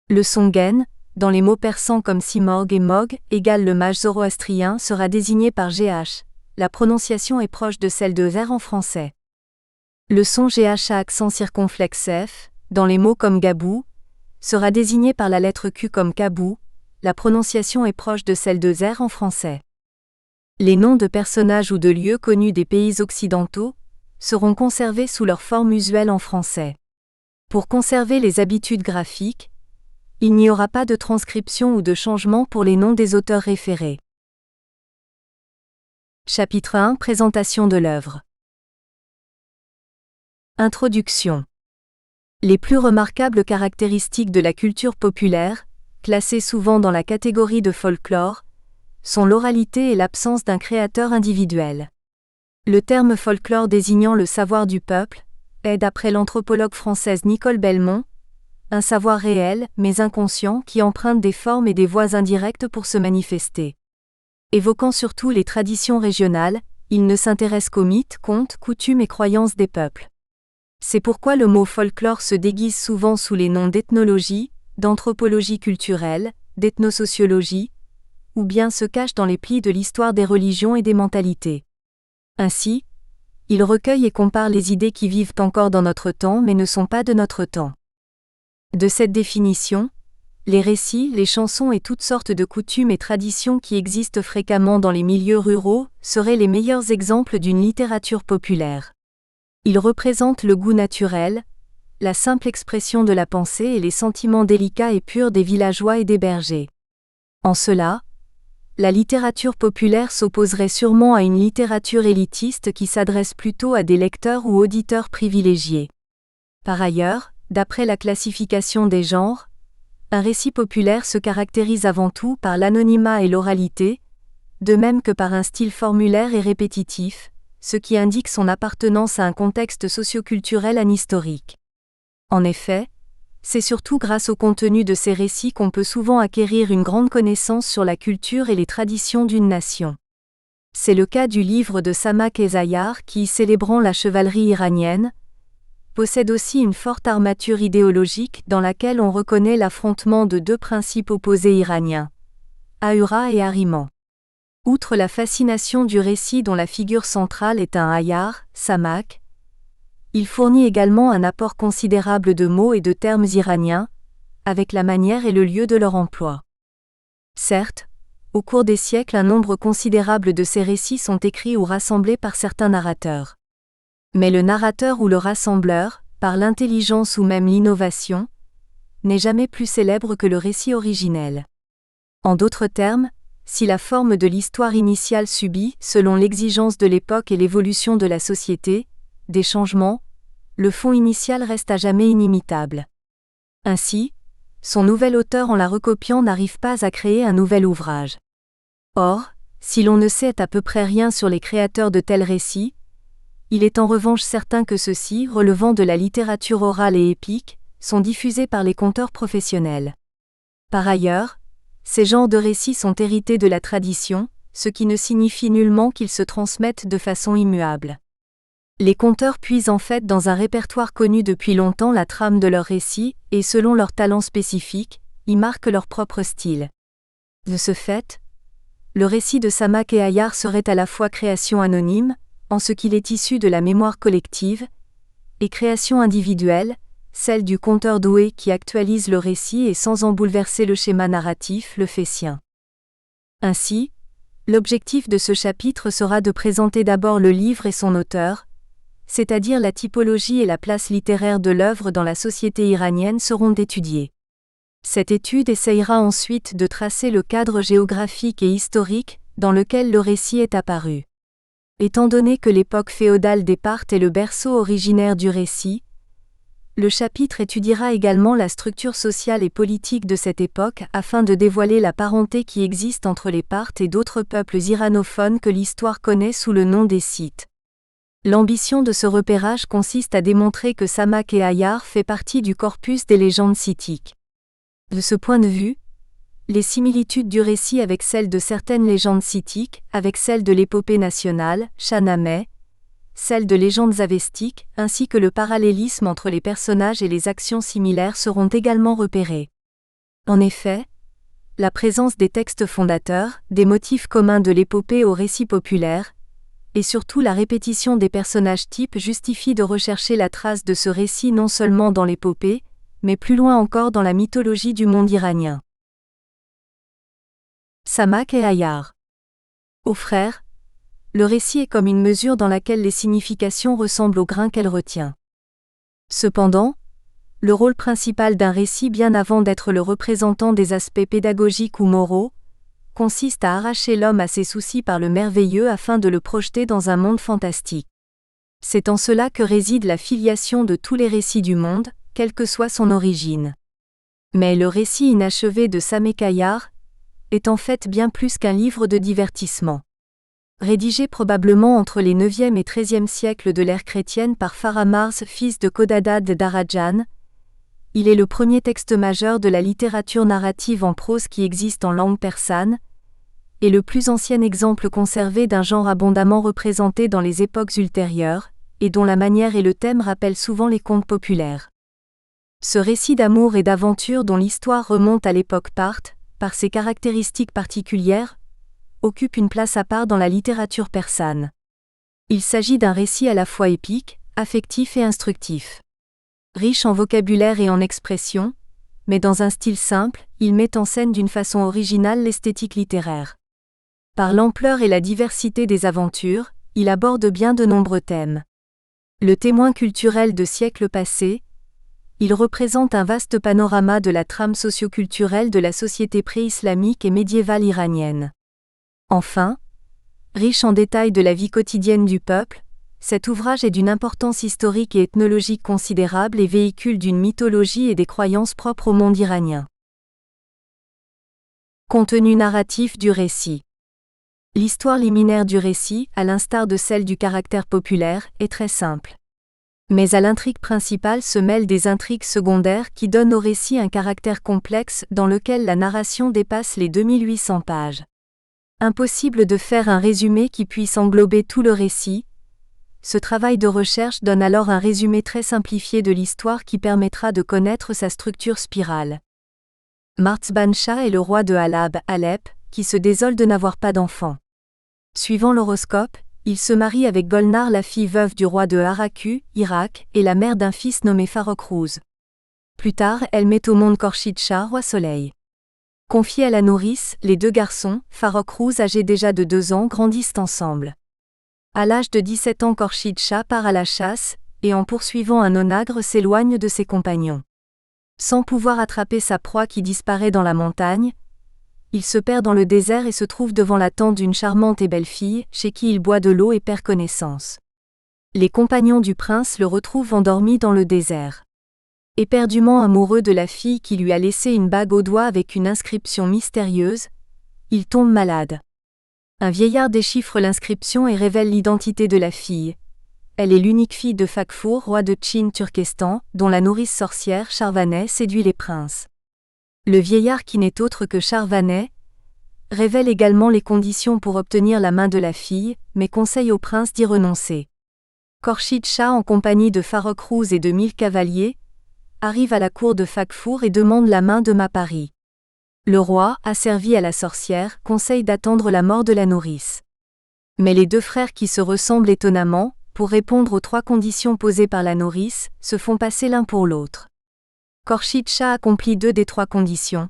Le son Gen, dans les mots persans comme Simorg et Mog, égale le mage zoroastrien sera désigné par GH. La prononciation est proche de celle de R en français. Le son GH à accent circonflexe F, dans les mots comme Gabou, sera désigné par la lettre Q comme Kabou, la prononciation est proche de celle de R en français. Les noms de personnages ou de lieux connus des pays occidentaux seront conservés sous leur forme usuelle en français. Pour conserver les habitudes graphiques, il n'y aura pas de transcription ou de changement pour les noms des auteurs référés. Chapitre 1 – Présentation de l'œuvre. Introduction. Les plus remarquables caractéristiques de la culture populaire, classées souvent dans la catégorie de folklore, sont l'oralité et l'absence d'un créateur individuel. Le terme folklore désignant le savoir du peuple est, d'après l'anthropologue française Nicole Belmont, un savoir réel, mais inconscient qui emprunte des formes et des voies indirectes pour se manifester. Évoquant surtout les traditions régionales, il ne s'intéresse qu'aux mythes, contes, coutumes et croyances des peuples. C'est pourquoi le mot folklore se déguise souvent sous les noms d'ethnologie, d'anthropologie culturelle, d'ethnosociologie, ou bien se cache dans les plis de l'histoire des religions et des mentalités. Ainsi, il recueille et compare les idées qui vivent encore dans notre temps mais ne sont pas de notre temps. De cette définition, les récits, les chansons et toutes sortes de coutumes et traditions qui existent fréquemment dans les milieux ruraux seraient les meilleurs exemples d'une littérature populaire. Ils représentent le goût naturel, la simple expression de la pensée et les sentiments délicats et purs des villageois et des bergers. En cela, la littérature populaire s'opposerait sûrement à une littérature élitiste qui s'adresse plutôt à des lecteurs ou auditeurs privilégiés. Par ailleurs, d'après la classification des genres, un récit populaire se caractérise avant tout par l'anonymat et l'oralité, de même que par un style formulaire et répétitif, ce qui indique son appartenance à un contexte socioculturel anhistorique. En effet, c'est surtout grâce au contenu de ces récits qu'on peut souvent acquérir une grande connaissance sur la culture et les traditions d'une nation. C'est le cas du livre de Samak et Ayar qui, célébrant la chevalerie iranienne, possède aussi une forte armature idéologique dans laquelle on reconnaît l'affrontement de deux principes opposés iraniens, Ahura et Ahriman. Outre la fascination du récit dont la figure centrale est un Ayar, Samak, il fournit également un apport considérable de mots et de termes iraniens, avec la manière et le lieu de leur emploi. Certes, Au cours des siècles, un nombre considérable de ces récits sont écrits ou rassemblés par certains narrateurs. Mais le narrateur ou le rassembleur, par l'intelligence ou même l'innovation, n'est jamais plus célèbre que le récit originel. En d'autres termes, si la forme de l'histoire initiale subit, selon l'exigence de l'époque et l'évolution de la société, des changements, le fond initial reste à jamais inimitable. Ainsi, son nouvel auteur en la recopiant n'arrive pas à créer un nouvel ouvrage. Or, si l'on ne sait à peu près rien sur les créateurs de tels récits, il est en revanche certain que ceux-ci, relevant de la littérature orale et épique, sont diffusés par les conteurs professionnels. Par ailleurs, ces genres de récits sont hérités de la tradition, ce qui ne signifie nullement qu'ils se transmettent de façon immuable. Les conteurs puisent en fait dans un répertoire connu depuis longtemps la trame de leurs récits, et selon leurs talents spécifiques, y marquent leur propre style. De ce fait, le récit de Samak et Ayar serait à la fois création anonyme, en ce qu'il est issu de la mémoire collective, et création individuelle, celle du conteur doué qui actualise le récit et sans en bouleverser le schéma narratif le fait sien. Ainsi, l'objectif de ce chapitre sera de présenter d'abord le livre et son auteur, c'est-à-dire la typologie et la place littéraire de l'œuvre dans la société iranienne seront étudiées. Cette étude essayera ensuite de tracer le cadre géographique et historique dans lequel le récit est apparu. Étant donné que l'époque féodale des Parthes est le berceau originaire du récit, le chapitre étudiera également la structure sociale et politique de cette époque afin de dévoiler la parenté qui existe entre les Parthes et d'autres peuples iranophones que l'histoire connaît sous le nom des Scythes. L'ambition de ce repérage consiste à démontrer que Samak et Ayar fait partie du corpus des légendes scythiques. De ce point de vue, les similitudes du récit avec celles de certaines légendes scythiques, avec celles de l'épopée nationale, Shahnameh, celles de légendes avestiques, ainsi que le parallélisme entre les personnages et les actions similaires seront également repérés. En effet, la présence des textes fondateurs, des motifs communs de l'épopée au récit populaire, et surtout la répétition des personnages types justifie de rechercher la trace de ce récit non seulement dans l'épopée, mais plus loin encore dans la mythologie du monde iranien. Samak et Ayar. Aux frères, le récit est comme une mesure dans laquelle les significations ressemblent au grain qu'elle retient. Cependant, le rôle principal d'un récit bien avant d'être le représentant des aspects pédagogiques ou moraux, consiste à arracher l'homme à ses soucis par le merveilleux afin de le projeter dans un monde fantastique. C'est en cela que réside la filiation de tous les récits du monde, quelle que soit son origine. Mais le récit inachevé de Samak et Ayar est en fait bien plus qu'un livre de divertissement. Rédigé probablement entre les 9e et 13e siècles de l'ère chrétienne par Faramars, fils de Kodadad d'Arajan, il est le premier texte majeur de la littérature narrative en prose qui existe en langue persane, et le plus ancien exemple conservé d'un genre abondamment représenté dans les époques ultérieures, et dont la manière et le thème rappellent souvent les contes populaires. Ce récit d'amour et d'aventure dont l'histoire remonte à l'époque parthe, par ses caractéristiques particulières, occupe une place à part dans la littérature persane. Il s'agit d'un récit à la fois épique, affectif et instructif. Riche en vocabulaire et en expression, mais dans un style simple, il met en scène d'une façon originale l'esthétique littéraire. Par l'ampleur et la diversité des aventures, il aborde bien de nombreux thèmes. Le témoin culturel de siècles passés, il représente un vaste panorama de la trame socio-culturelle de la société pré-islamique et médiévale iranienne. Enfin, riche en détails de la vie quotidienne du peuple, cet ouvrage est d'une importance historique et ethnologique considérable et véhicule d'une mythologie et des croyances propres au monde iranien. Contenu narratif du récit. L'histoire liminaire du récit, à l'instar de celle du caractère populaire, est très simple. Mais à l'intrigue principale se mêlent des intrigues secondaires qui donnent au récit un caractère complexe dans lequel la narration dépasse les 2800 pages. Impossible de faire un résumé qui puisse englober tout le récit. Ce travail de recherche donne alors un résumé très simplifié de l'histoire qui permettra de connaître sa structure spirale. Martzban Shah est le roi de Halab, Alep, qui se désole de n'avoir pas d'enfant. Suivant l'horoscope, il se marie avec Golnar, la fille veuve du roi de Haraku, Irak, et la mère d'un fils nommé Farokhruz. Plus tard, elle met au monde Khorshid Shah, roi soleil. Confiés à la nourrice, les deux garçons, Farrokh-Ruz âgé déjà de 2 ans, grandissent ensemble. À l'âge de 17 ans, Khorshid Shah part à la chasse, et en poursuivant un onagre s'éloigne de ses compagnons. Sans pouvoir attraper sa proie qui disparaît dans la montagne, il se perd dans le désert et se trouve devant la tente d'une charmante et belle fille, chez qui il boit de l'eau et perd connaissance. Les compagnons du prince le retrouvent endormi dans le désert. Éperdument amoureux de la fille qui lui a laissé une bague au doigt avec une inscription mystérieuse, il tombe malade. Un vieillard déchiffre l'inscription et révèle l'identité de la fille. Elle est l'unique fille de Faghfur, roi de Chine-Turkestan, dont la nourrice sorcière Charvaneh séduit les princes. Le vieillard, qui n'est autre que Charvaneh, révèle également les conditions pour obtenir la main de la fille, mais conseille au prince d'y renoncer. Khorshid Shah, en compagnie de Farrokh-Ruz et de 1000 cavaliers, arrive à la cour de Faghfur et demande la main de Mapari. Le roi, asservi à la sorcière, conseille d'attendre la mort de la nourrice. Mais les deux frères, qui se ressemblent étonnamment, pour répondre aux 3 conditions posées par la nourrice, se font passer l'un pour l'autre. Khorshid Shah accomplit 2 des 3 conditions.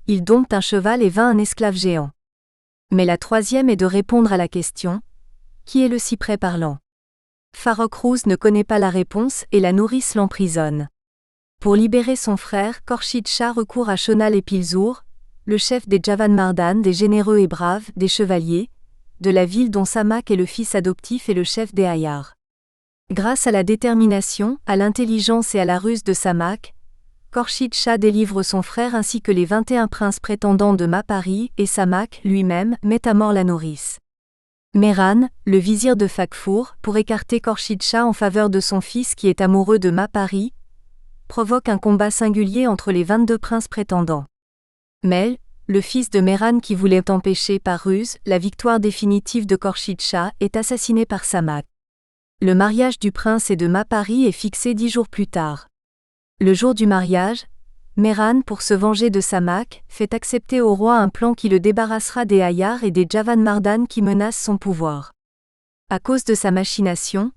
Il dompte un cheval et vainc un esclave géant. Mais la 3e est de répondre à la question « Qui est le cyprès parlant ?» Farrokh-Ruz ne connaît pas la réponse et la nourrice l'emprisonne. Pour libérer son frère, Khorshid Shah recourt à Shonal et Pilzour, le chef des Javanmardan, des généreux et braves, des chevaliers, de la ville dont Samak est le fils adoptif et le chef des Hayars. Grâce à la détermination, à l'intelligence et à la ruse de Samak, Khorshid Shah délivre son frère ainsi que les 21 princes prétendants de Mapari, et Samak, lui-même, met à mort la nourrice. Mehran, le vizir de Faghfur, pour écarter Khorshid Shah en faveur de son fils qui est amoureux de Mapari, provoque un combat singulier entre les 22 princes prétendants. Mel, le fils de Mehran qui voulait empêcher par ruse la victoire définitive de Khorshid Shah, est assassiné par Samak. Le mariage du prince et de Mapari est fixé 10 jours plus tard. Le jour du mariage, Mehran, pour se venger de Samak, fait accepter au roi un plan qui le débarrassera des Hayars et des Javanmardan qui menacent son pouvoir. À cause de sa machination,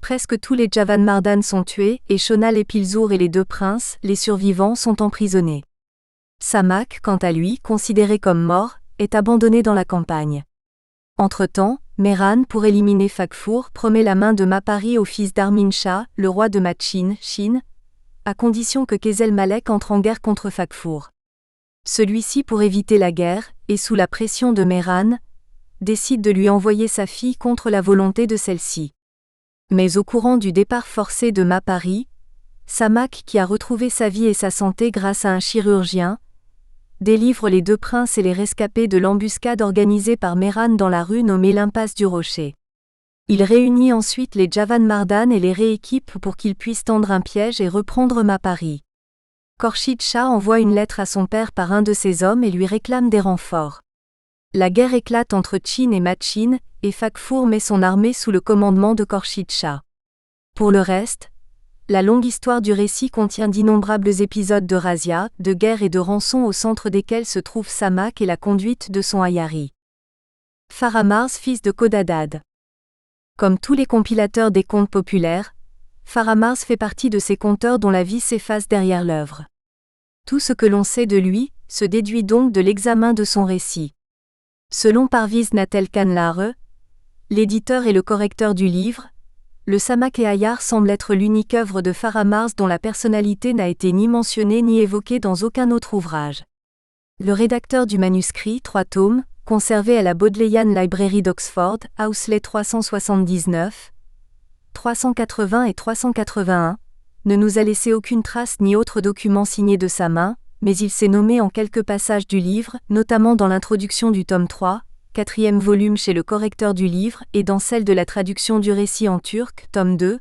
presque tous les Javanmardan sont tués et Shonal et Pilzour et les 2 princes, les survivants, sont emprisonnés. Samak, quant à lui, considéré comme mort, est abandonné dans la campagne. Entre-temps, Mehran, pour éliminer Faghfur, promet la main de Mapari au fils d'Armin Shah, le roi de Machin, Chine, à condition que Kezel Malek entre en guerre contre Faghfur. Celui-ci, pour éviter la guerre, et sous la pression de Mehran, décide de lui envoyer sa fille contre la volonté de celle-ci. Mais au courant du départ forcé de Mapari, Samak, qui a retrouvé sa vie et sa santé grâce à un chirurgien, délivre les 2 princes et les rescapés de l'embuscade organisée par Mehran dans la rue nommée l'Impasse du Rocher. Il réunit ensuite les Javanmardan et les rééquipe pour qu'ils puissent tendre un piège et reprendre Mapari. Khorshid Shah envoie une lettre à son père par un de ses hommes et lui réclame des renforts. La guerre éclate entre Chin et Machin, et Faghfur met son armée sous le commandement de Khorshid Shah. Pour le reste, la longue histoire du récit contient d'innombrables épisodes de razzia, de guerre et de rançon au centre desquels se trouve Samak et la conduite de son Hayari. Faramars, fils de Kodadad. Comme tous les compilateurs des contes populaires, Faramars fait partie de ces conteurs dont la vie s'efface derrière l'œuvre. Tout ce que l'on sait de lui se déduit donc de l'examen de son récit. Selon Parviz Natel Kanlare, l'éditeur et le correcteur du livre, le Samak et Hayar semble être l'unique œuvre de Faramars dont la personnalité n'a été ni mentionnée ni évoquée dans aucun autre ouvrage. Le rédacteur du manuscrit, 3 tomes, conservé à la Bodleian Library d'Oxford, Housley 379, 380 et 381, ne nous a laissé aucune trace ni autre document signé de sa main, mais il s'est nommé en quelques passages du livre, notamment dans l'introduction du tome 3, 4e volume chez le correcteur du livre, et dans celle de la traduction du récit en turc, tome 2,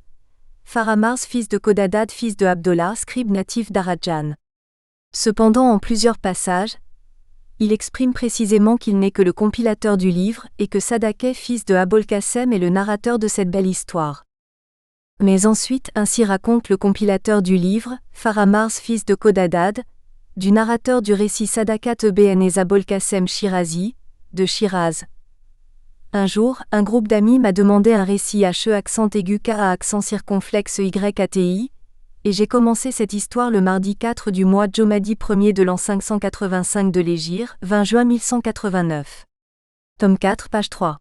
Faramars, fils de Kodadad, fils de Abdollah, scribe natif d'Arajan. Cependant, en plusieurs passages, il exprime précisément qu'il n'est que le compilateur du livre et que Sadaqeh, fils de Abolkassem, est le narrateur de cette belle histoire. Mais ensuite, ainsi raconte le compilateur du livre, Faramars, fils de Kodadad, du narrateur du récit Sadakat Ebn Abolkassem Shirazi, de Shiraz. Un jour, un groupe d'amis m'a demandé un récit HE accent aigu K à accent circonflexe YATI, et j'ai commencé cette histoire le mardi 4 du mois Jomadi 1er de l'an 585 de l'Hégire, 20 juin 1189. Tome 4, page 3.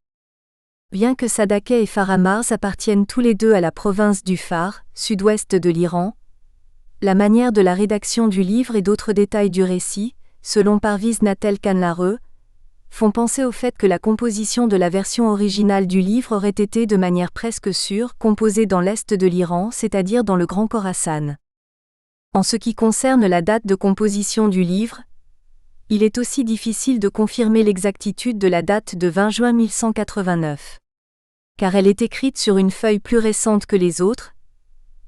Bien que Sadaqeh et Faramars appartiennent tous les deux à la province du Fars, sud-ouest de l'Iran, la manière de la rédaction du livre et d'autres détails du récit, selon Parviz Natel Kanlareux, font penser au fait que la composition de la version originale du livre aurait été de manière presque sûre composée dans l'est de l'Iran, c'est-à-dire dans le Grand Khorasan. En ce qui concerne la date de composition du livre, il est aussi difficile de confirmer l'exactitude de la date de 20 juin 1189. Car elle est écrite sur une feuille plus récente que les autres,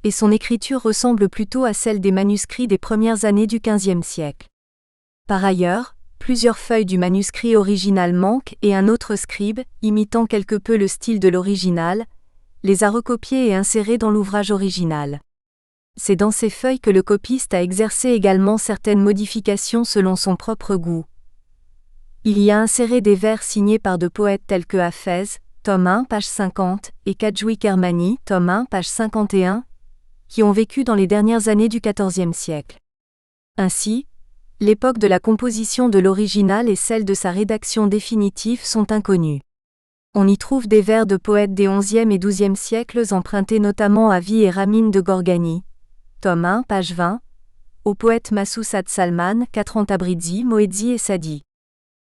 et son écriture ressemble plutôt à celle des manuscrits des premières années du XVe siècle. Par ailleurs, plusieurs feuilles du manuscrit original manquent et un autre scribe, imitant quelque peu le style de l'original, les a recopiées et insérées dans l'ouvrage original. C'est dans ces feuilles que le copiste a exercé également certaines modifications selon son propre goût. Il y a inséré des vers signés par de poètes tels que Hafez, tome 1, page 50, et Kajwi Kermani, tome 1, page 51, qui ont vécu dans les dernières années du XIVe siècle. Ainsi, l'époque de la composition de l'original et celle de sa rédaction définitive sont inconnues. On y trouve des vers de poètes des XIe et XIIe siècles empruntés notamment à Vi et Ramin de Gorgani, tome 1, page 20, aux poètes Massoud Salman, Katran Tabrizi, Moedzi et Sadi.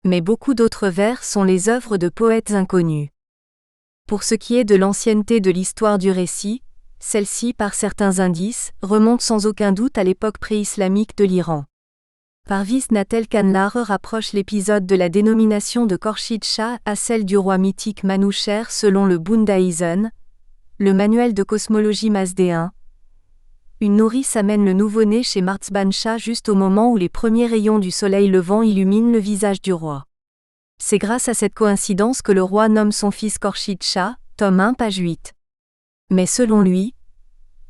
Mais beaucoup d'autres vers sont les œuvres de poètes inconnus. Pour ce qui est de l'ancienneté de l'histoire du récit, celle-ci, par certains indices, remonte sans aucun doute à l'époque pré-islamique de l'Iran. Parviz Natel Kanlareux rapproche l'épisode de la dénomination de Khorshid Shah à celle du roi mythique Manoucher selon le Bundaïzen, le manuel de cosmologie mazdéen. Une nourrice amène le nouveau-né chez Marzban Shah juste au moment où les premiers rayons du soleil levant illuminent le visage du roi. C'est grâce à cette coïncidence que le roi nomme son fils Khorshid Shah, tome 1, page 8. Mais selon lui,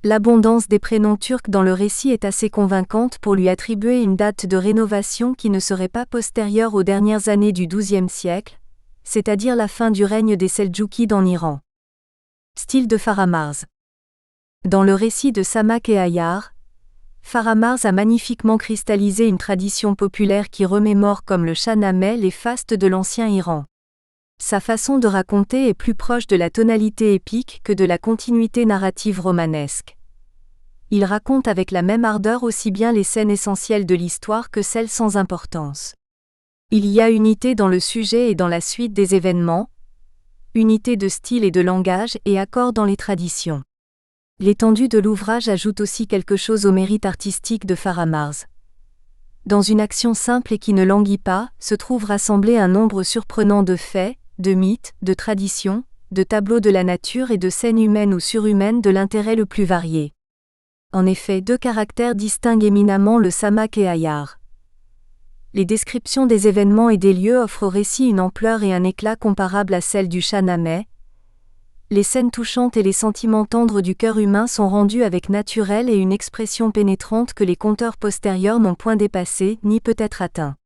l'abondance des prénoms turcs dans le récit est assez convaincante pour lui attribuer une date de rénovation qui ne serait pas postérieure aux dernières années du XIIe siècle, c'est-à-dire la fin du règne des Seldjoukides en Iran. Style de Faramars. Dans le récit de Samak et Ayar, Faramars a magnifiquement cristallisé une tradition populaire qui remémore comme le Shahnameh les fastes de l'ancien Iran. Sa façon de raconter est plus proche de la tonalité épique que de la continuité narrative romanesque. Il raconte avec la même ardeur aussi bien les scènes essentielles de l'histoire que celles sans importance. Il y a unité dans le sujet et dans la suite des événements, unité de style et de langage et accord dans les traditions. L'étendue de l'ouvrage ajoute aussi quelque chose au mérite artistique de Faramars. Dans une action simple et qui ne languit pas, se trouve rassemblé un nombre surprenant de faits, de mythes, de traditions, de tableaux de la nature et de scènes humaines ou surhumaines de l'intérêt le plus varié. En effet, deux caractères distinguent éminemment le Samak et Ayar. Les descriptions des événements et des lieux offrent au récit une ampleur et un éclat comparables à celles du Shahnameh. Les scènes touchantes et les sentiments tendres du cœur humain sont rendus avec naturel et une expression pénétrante que les conteurs postérieurs n'ont point dépassé ni peut-être atteint.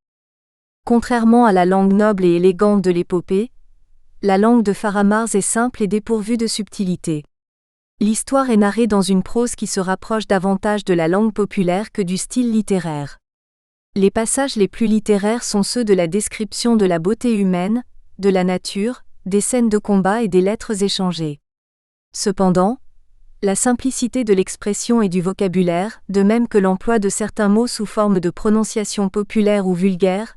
Contrairement à la langue noble et élégante de l'épopée, la langue de Faramars est simple et dépourvue de subtilité. L'histoire est narrée dans une prose qui se rapproche davantage de la langue populaire que du style littéraire. Les passages les plus littéraires sont ceux de la description de la beauté humaine, de la nature, des scènes de combat et des lettres échangées. Cependant, la simplicité de l'expression et du vocabulaire, de même que l'emploi de certains mots sous forme de prononciation populaire ou vulgaire,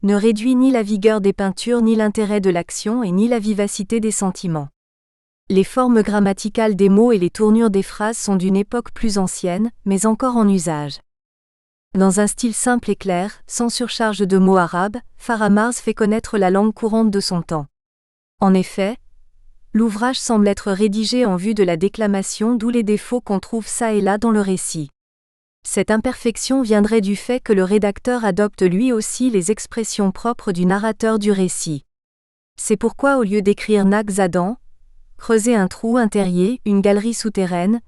ne réduit ni la vigueur des peintures ni l'intérêt de l'action et ni la vivacité des sentiments. Les formes grammaticales des mots et les tournures des phrases sont d'une époque plus ancienne, mais encore en usage. Dans un style simple et clair, sans surcharge de mots arabes, Faramars fait connaître la langue courante de son temps. En effet, l'ouvrage semble être rédigé en vue de la déclamation, d'où les défauts qu'on trouve çà et là dans le récit. Cette imperfection viendrait du fait que le rédacteur adopte lui aussi les expressions propres du narrateur du récit. C'est pourquoi au lieu d'écrire Nag-Zadan, creuser un trou, un terrier, une galerie souterraine,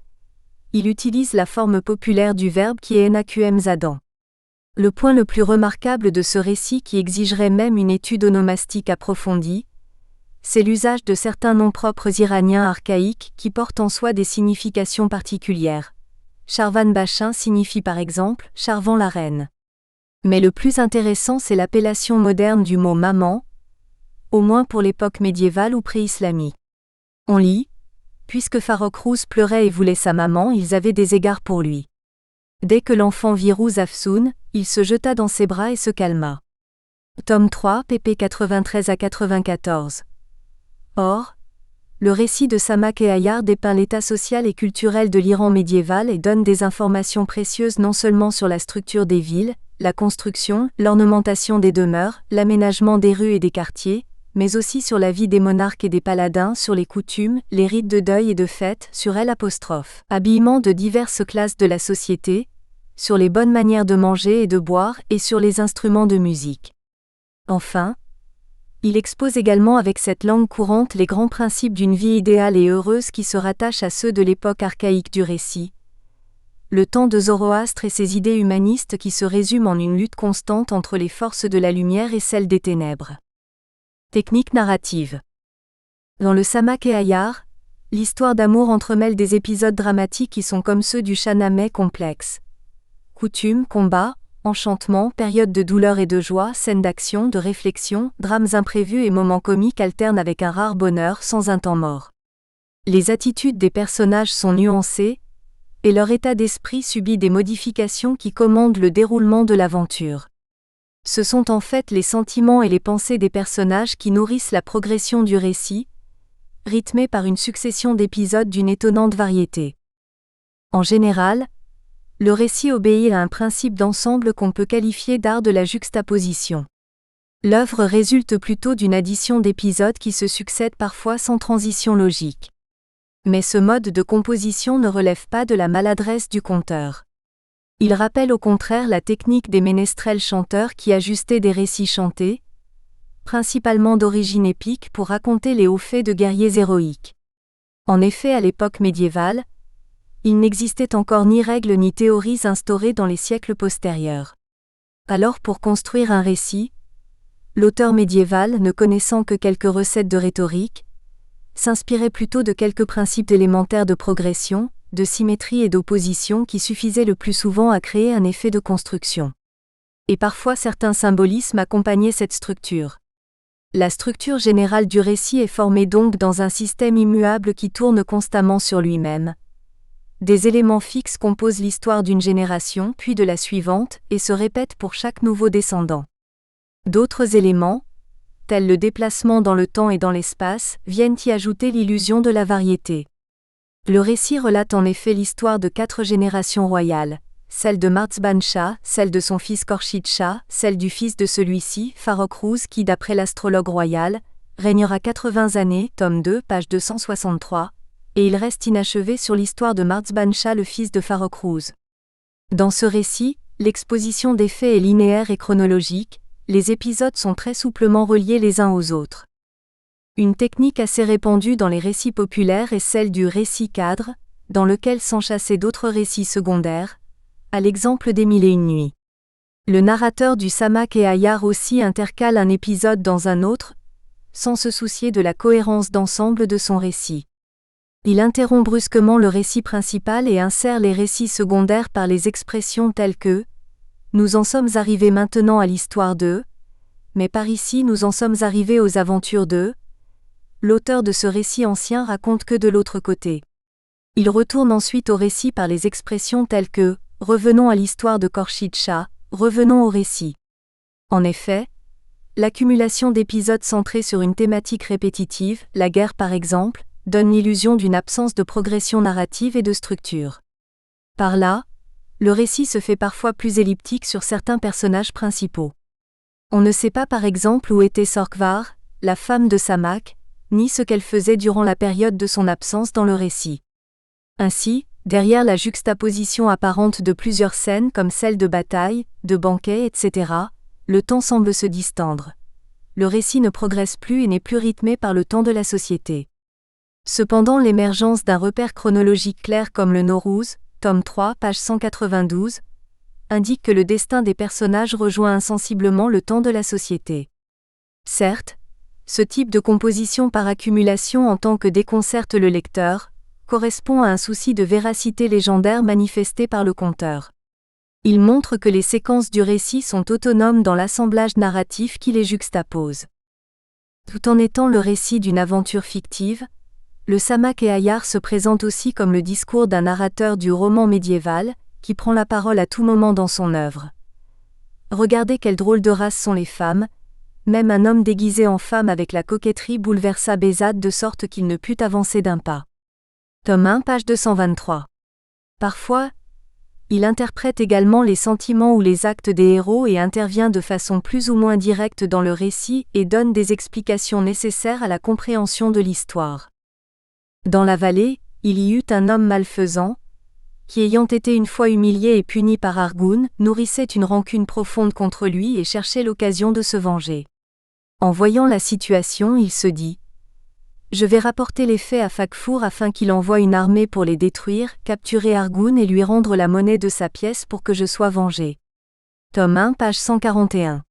il utilise la forme populaire du verbe qui est Naqm Zadan. Le point le plus remarquable de ce récit qui exigerait même une étude onomastique approfondie, c'est l'usage de certains noms propres iraniens archaïques qui portent en soi des significations particulières. Charvan Bachin signifie par exemple Charvan la reine. Mais le plus intéressant, c'est l'appellation moderne du mot maman, au moins pour l'époque médiévale ou pré-islamique. On lit: puisque Farrokhruz pleurait et voulait sa maman, ils avaient des égards pour lui. Dès que l'enfant vit Rouz Afsoun, il se jeta dans ses bras et se calma. Tome 3, pp 93 à 94. Or, le récit de Samak et Ayar dépeint l'état social et culturel de l'Iran médiéval et donne des informations précieuses non seulement sur la structure des villes, la construction, l'ornementation des demeures, l'aménagement des rues et des quartiers, mais aussi sur la vie des monarques et des paladins, sur les coutumes, les rites de deuil et de fête, sur l'habillement de diverses classes de la société, sur les bonnes manières de manger et de boire et sur les instruments de musique. Enfin, il expose également avec cette langue courante les grands principes d'une vie idéale et heureuse qui se rattachent à ceux de l'époque archaïque du récit, le temps de Zoroastre et ses idées humanistes qui se résument en une lutte constante entre les forces de la lumière et celles des ténèbres. Technique narrative. Dans le Samak et Ayar, l'histoire d'amour entremêle des épisodes dramatiques qui sont comme ceux du Shahnameh complexe. Coutumes, combats, enchantements, périodes de douleur et de joie, scènes d'action, de réflexion, drames imprévus et moments comiques alternent avec un rare bonheur sans un temps mort. Les attitudes des personnages sont nuancées, et leur état d'esprit subit des modifications qui commandent le déroulement de l'aventure. Ce sont en fait les sentiments et les pensées des personnages qui nourrissent la progression du récit, rythmé par une succession d'épisodes d'une étonnante variété. En général, le récit obéit à un principe d'ensemble qu'on peut qualifier d'art de la juxtaposition. L'œuvre résulte plutôt d'une addition d'épisodes qui se succèdent parfois sans transition logique. Mais ce mode de composition ne relève pas de la maladresse du conteur. Il rappelle au contraire la technique des ménestrels chanteurs qui ajustaient des récits chantés, principalement d'origine épique pour raconter les hauts faits de guerriers héroïques. En effet, à l'époque médiévale, il n'existait encore ni règles ni théories instaurées dans les siècles postérieurs. Alors pour construire un récit, l'auteur médiéval, ne connaissant que quelques recettes de rhétorique, s'inspirait plutôt de quelques principes élémentaires de progression, de symétrie et d'opposition qui suffisaient le plus souvent à créer un effet de construction. Et parfois certains symbolismes accompagnaient cette structure. La structure générale du récit est formée donc dans un système immuable qui tourne constamment sur lui-même. Des éléments fixes composent l'histoire d'une génération puis de la suivante et se répètent pour chaque nouveau descendant. D'autres éléments, tels le déplacement dans le temps et dans l'espace, viennent y ajouter l'illusion de la variété. Le récit relate en effet l'histoire de 4 générations royales, celle de Marzban Shah, celle de son fils Khorshid Shah, celle du fils de celui-ci, Farrokhruz qui d'après l'astrologue royal, régnera 80 années, tome 2, page 263, et il reste inachevé sur l'histoire de Marzban Shah le fils de Farrokhruz. Dans ce récit, l'exposition des faits est linéaire et chronologique, les épisodes sont très souplement reliés les uns aux autres. Une technique assez répandue dans les récits populaires est celle du récit cadre, dans lequel s'enchâssaient d'autres récits secondaires, à l'exemple des Mille et une nuits. Le narrateur du Samak et Ayar aussi intercale un épisode dans un autre, sans se soucier de la cohérence d'ensemble de son récit. Il interrompt brusquement le récit principal et insère les récits secondaires par les expressions telles que « Nous en sommes arrivés maintenant à l'histoire de », mais par ici nous en sommes arrivés aux aventures de. L'auteur de ce récit ancien raconte que de l'autre côté. Il retourne ensuite au récit par les expressions telles que « Revenons à l'histoire de Khorshid Shah, revenons au récit ». En effet, l'accumulation d'épisodes centrés sur une thématique répétitive, la guerre par exemple, donne l'illusion d'une absence de progression narrative et de structure. Par là, le récit se fait parfois plus elliptique sur certains personnages principaux. On ne sait pas par exemple où était Sorkvar, la femme de Samak, ni ce qu'elle faisait durant la période de son absence dans le récit. Ainsi, derrière la juxtaposition apparente de plusieurs scènes comme celle de bataille, de banquet, etc., le temps semble se distendre. Le récit ne progresse plus et n'est plus rythmé par le temps de la société. Cependant, l'émergence d'un repère chronologique clair comme le Nowruz, tome 3, page 192, indique que le destin des personnages rejoint insensiblement le temps de la société. Certes, ce type de composition par accumulation en tant que déconcerte le lecteur, correspond à un souci de véracité légendaire manifesté par le conteur. Il montre que les séquences du récit sont autonomes dans l'assemblage narratif qui les juxtapose. Tout en étant le récit d'une aventure fictive, le Samak-e-Ayar se présente aussi comme le discours d'un narrateur du roman médiéval, qui prend la parole à tout moment dans son œuvre. Regardez quelle drôle de race sont les femmes, même un homme déguisé en femme avec la coquetterie bouleversa Behzad de sorte qu'il ne put avancer d'un pas. Tome 1, page 223. Parfois, il interprète également les sentiments ou les actes des héros et intervient de façon plus ou moins directe dans le récit et donne des explications nécessaires à la compréhension de l'histoire. Dans la vallée, il y eut un homme malfaisant, qui ayant été une fois humilié et puni par Arghun, nourrissait une rancune profonde contre lui et cherchait l'occasion de se venger. En voyant la situation, il se dit « Je vais rapporter les faits à Fakfur afin qu'il envoie une armée pour les détruire, capturer Arghun et lui rendre la monnaie de sa pièce pour que je sois vengé. » Tome 1, page 141.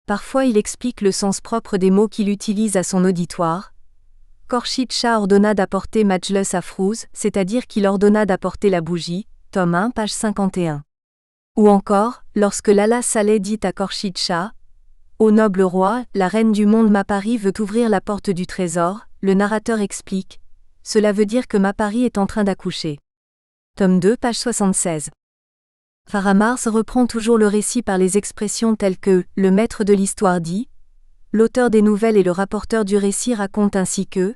Parfois il explique le sens propre des mots qu'il utilise à son auditoire. Khorshid Shah ordonna d'apporter Majlus Afrouz, c'est-à-dire qu'il ordonna d'apporter la bougie, tome 1, page 51. Ou encore, lorsque Lala Saleh dit à Khorshid Shah, « Ô noble roi, la reine du monde Mapari veut ouvrir la porte du trésor », le narrateur explique, « Cela veut dire que Mapari est en train d'accoucher. » Tome 2, page 76. Faramars reprend toujours le récit par les expressions telles que « le maître de l'histoire dit », l'auteur des nouvelles et le rapporteur du récit racontent ainsi que,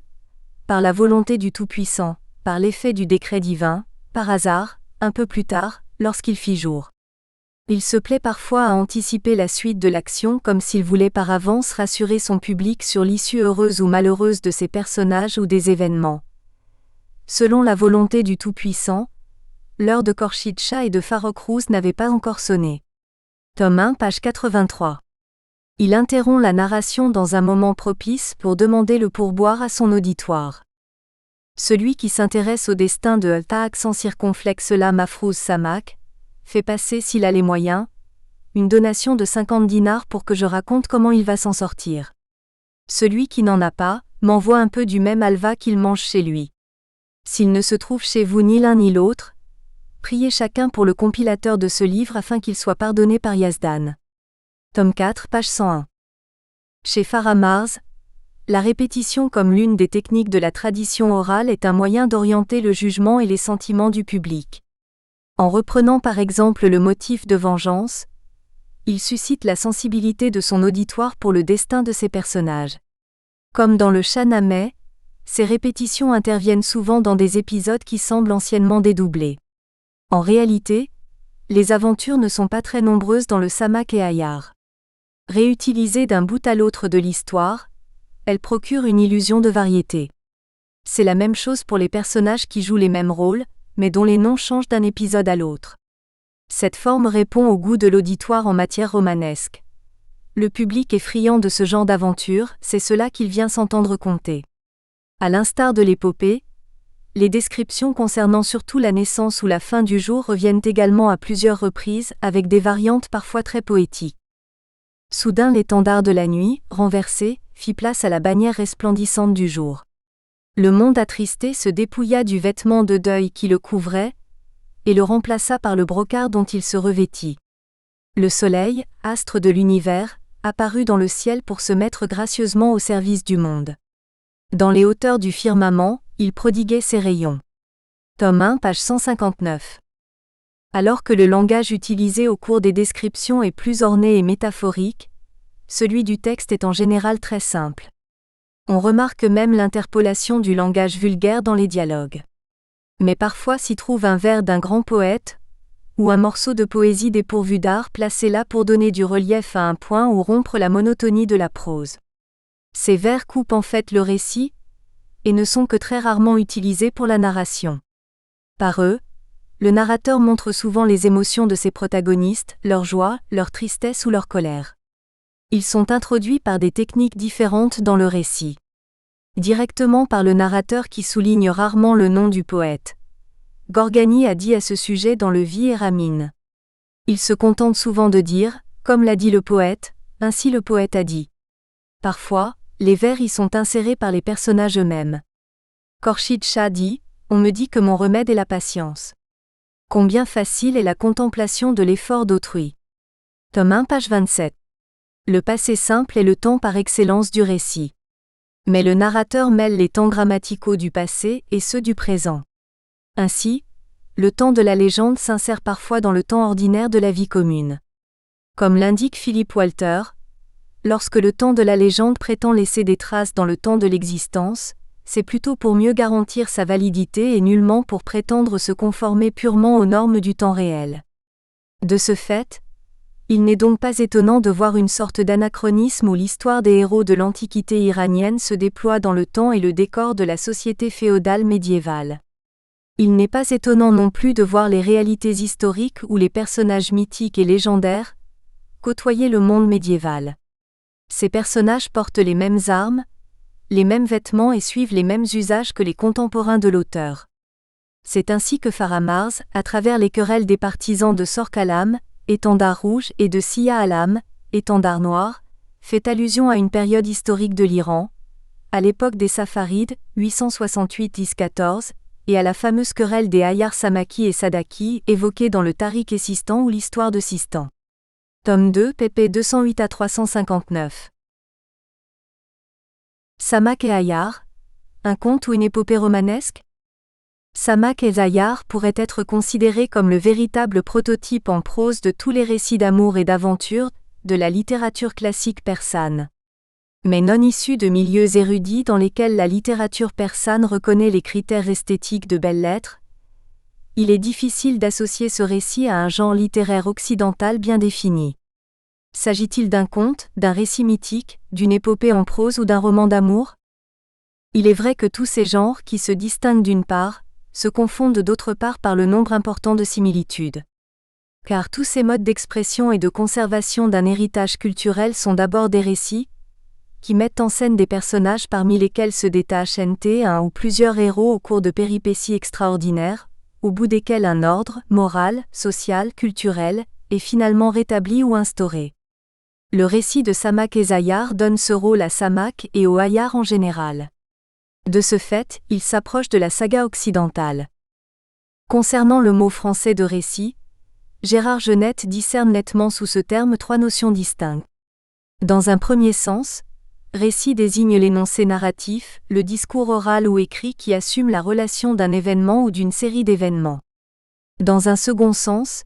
par la volonté du Tout-Puissant, par l'effet du décret divin, par hasard, un peu plus tard, lorsqu'il fit jour. Il se plaît parfois à anticiper la suite de l'action comme s'il voulait par avance rassurer son public sur l'issue heureuse ou malheureuse de ses personnages ou des événements. Selon la volonté du Tout-Puissant, l'heure de Khorshid Shah et de Farrokhruz n'avait pas encore sonné. Tome 1, page 83. Il interrompt la narration dans un moment propice pour demander le pourboire à son auditoire. Celui qui s'intéresse au destin de Ta'ak sans circonflexe la Mafrouz Samak, fait passer s'il a les moyens, une donation de 50 dinars pour que je raconte comment il va s'en sortir. Celui qui n'en a pas, m'envoie un peu du même halva qu'il mange chez lui. S'il ne se trouve chez vous ni l'un ni l'autre, priez chacun pour le compilateur de ce livre afin qu'il soit pardonné par Yazdan. Tome 4, page 101. Chez Faramars, la répétition comme l'une des techniques de la tradition orale est un moyen d'orienter le jugement et les sentiments du public. En reprenant par exemple le motif de vengeance, il suscite la sensibilité de son auditoire pour le destin de ses personnages. Comme dans le Shahnameh, ces répétitions interviennent souvent dans des épisodes qui semblent anciennement dédoublés. En réalité, les aventures ne sont pas très nombreuses dans le Samak-e-Ayar. Réutilisées d'un bout à l'autre de l'histoire, elles procurent une illusion de variété. C'est la même chose pour les personnages qui jouent les mêmes rôles, mais dont les noms changent d'un épisode à l'autre. Cette forme répond au goût de l'auditoire en matière romanesque. Le public est friand de ce genre d'aventure, c'est cela qu'il vient s'entendre conter. À l'instar de l'épopée, les descriptions concernant surtout la naissance ou la fin du jour reviennent également à plusieurs reprises, avec des variantes parfois très poétiques. Soudain l'étendard de la nuit, renversé, fit place à la bannière resplendissante du jour. Le monde attristé se dépouilla du vêtement de deuil qui le couvrait, et le remplaça par le brocart dont il se revêtit. Le soleil, astre de l'univers, apparut dans le ciel pour se mettre gracieusement au service du monde. Dans les hauteurs du firmament, il prodiguait ses rayons. Tome 1, page 159. Alors que le langage utilisé au cours des descriptions est plus orné et métaphorique, celui du texte est en général très simple. On remarque même l'interpolation du langage vulgaire dans les dialogues. Mais parfois s'y trouve un vers d'un grand poète, ou un morceau de poésie dépourvu d'art placé là pour donner du relief à un point ou rompre la monotonie de la prose. Ces vers coupent en fait le récit, et ne sont que très rarement utilisés pour la narration. Par eux, le narrateur montre souvent les émotions de ses protagonistes, leur joie, leur tristesse ou leur colère. Ils sont introduits par des techniques différentes dans le récit. Directement par le narrateur qui souligne rarement le nom du poète. Gorgani a dit à ce sujet dans le Vie et Ramin. Il se contente souvent de dire, comme l'a dit le poète, ainsi le poète a dit. Parfois, les vers y sont insérés par les personnages eux-mêmes. Khorshid Shah dit, On me dit que mon remède est la patience. Combien facile est la contemplation de l'effort d'autrui. Tome 1, page 27. Le passé simple est le temps par excellence du récit. Mais le narrateur mêle les temps grammaticaux du passé et ceux du présent. Ainsi, le temps de la légende s'insère parfois dans le temps ordinaire de la vie commune. Comme l'indique Philippe Walter, lorsque le temps de la légende prétend laisser des traces dans le temps de l'existence, c'est plutôt pour mieux garantir sa validité et nullement pour prétendre se conformer purement aux normes du temps réel. De ce fait, il n'est donc pas étonnant de voir une sorte d'anachronisme où l'histoire des héros de l'Antiquité iranienne se déploie dans le temps et le décor de la société féodale médiévale. Il n'est pas étonnant non plus de voir les réalités historiques où les personnages mythiques et légendaires côtoyer le monde médiéval. Ces personnages portent les mêmes armes, les mêmes vêtements et suivent les mêmes usages que les contemporains de l'auteur. C'est ainsi que Faramarz, à travers les querelles des partisans de Sork-Alam, étendard rouge, et de Siya-Alam, étendard noir, fait allusion à une période historique de l'Iran, à l'époque des Safarides, 868-1014, et à la fameuse querelle des Ayar Samaki et Sadaki, évoquée dans le Tariq et Sistan ou l'histoire de Sistan. Tome 2, pp 208 à 359. Samak et Ayar, un conte ou une épopée romanesque? Samak et Ayar pourraient être considérés comme le véritable prototype en prose de tous les récits d'amour et d'aventure de la littérature classique persane. Mais non issus de milieux érudits dans lesquels la littérature persane reconnaît les critères esthétiques de belles-lettres, il est difficile d'associer ce récit à un genre littéraire occidental bien défini. S'agit-il d'un conte, d'un récit mythique, d'une épopée en prose ou d'un roman d'amour? Il est vrai que tous ces genres qui se distinguent d'une part, se confondent d'autre part par le nombre important de similitudes. Car tous ces modes d'expression et de conservation d'un héritage culturel sont d'abord des récits, qui mettent en scène des personnages parmi lesquels se détachent un ou plusieurs héros au cours de péripéties extraordinaires, au bout desquels un ordre, moral, social, culturel, est finalement rétabli ou instauré. Le récit de Samak et Ayar donne ce rôle à Samak et aux Ayar en général. De ce fait, il s'approche de la saga occidentale. Concernant le mot français de récit, Gérard Genette discerne nettement sous ce terme trois notions distinctes. Dans un premier sens, récit désigne l'énoncé narratif, le discours oral ou écrit qui assume la relation d'un événement ou d'une série d'événements. Dans un second sens,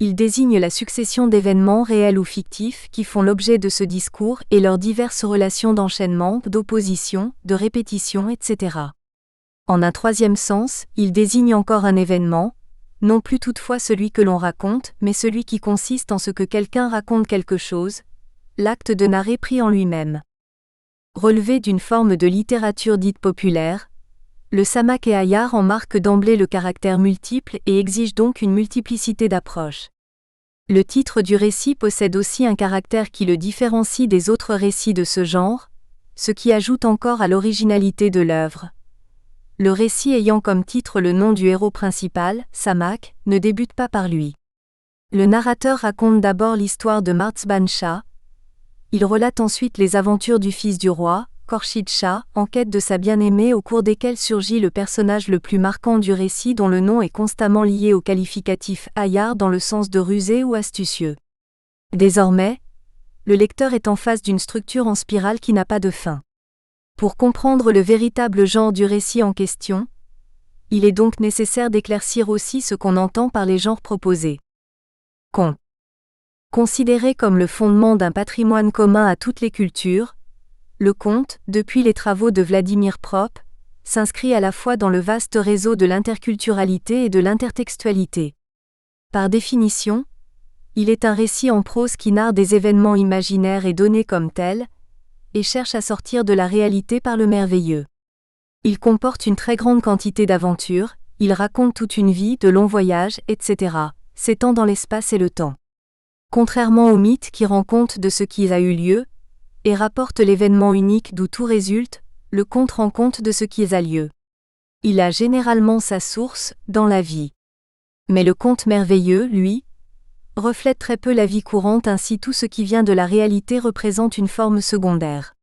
il désigne la succession d'événements réels ou fictifs qui font l'objet de ce discours et leurs diverses relations d'enchaînement, d'opposition, de répétition, etc. En un troisième sens, il désigne encore un événement, non plus toutefois celui que l'on raconte, mais celui qui consiste en ce que quelqu'un raconte quelque chose, l'acte de narrer pris en lui-même. Relevé d'une forme de littérature dite populaire, le Samak et Ayar en marque d'emblée le caractère multiple et exige donc une multiplicité d'approches. Le titre du récit possède aussi un caractère qui le différencie des autres récits de ce genre, ce qui ajoute encore à l'originalité de l'œuvre. Le récit ayant comme titre le nom du héros principal, Samak, ne débute pas par lui. Le narrateur raconte d'abord l'histoire de Marzban Shah. Il relate ensuite les aventures du fils du roi, Khorshid Shah, en quête de sa bien-aimée au cours desquelles surgit le personnage le plus marquant du récit dont le nom est constamment lié au qualificatif Ayar dans le sens de rusé ou astucieux. Désormais, le lecteur est en face d'une structure en spirale qui n'a pas de fin. Pour comprendre le véritable genre du récit en question, il est donc nécessaire d'éclaircir aussi ce qu'on entend par les genres proposés. Conte. Considéré comme le fondement d'un patrimoine commun à toutes les cultures, le conte, depuis les travaux de Vladimir Propp, s'inscrit à la fois dans le vaste réseau de l'interculturalité et de l'intertextualité. Par définition, il est un récit en prose qui narre des événements imaginaires et donnés comme tels, et cherche à sortir de la réalité par le merveilleux. Il comporte une très grande quantité d'aventures, il raconte toute une vie, de longs voyages, etc., s'étend dans l'espace et le temps. Contrairement au mythe qui rend compte de ce qui a eu lieu, et rapporte l'événement unique d'où tout résulte, le conte rend compte de ce qui a lieu. Il a généralement sa source dans la vie. Mais le conte merveilleux, lui, reflète très peu la vie courante, ainsi tout ce qui vient de la réalité représente une forme secondaire.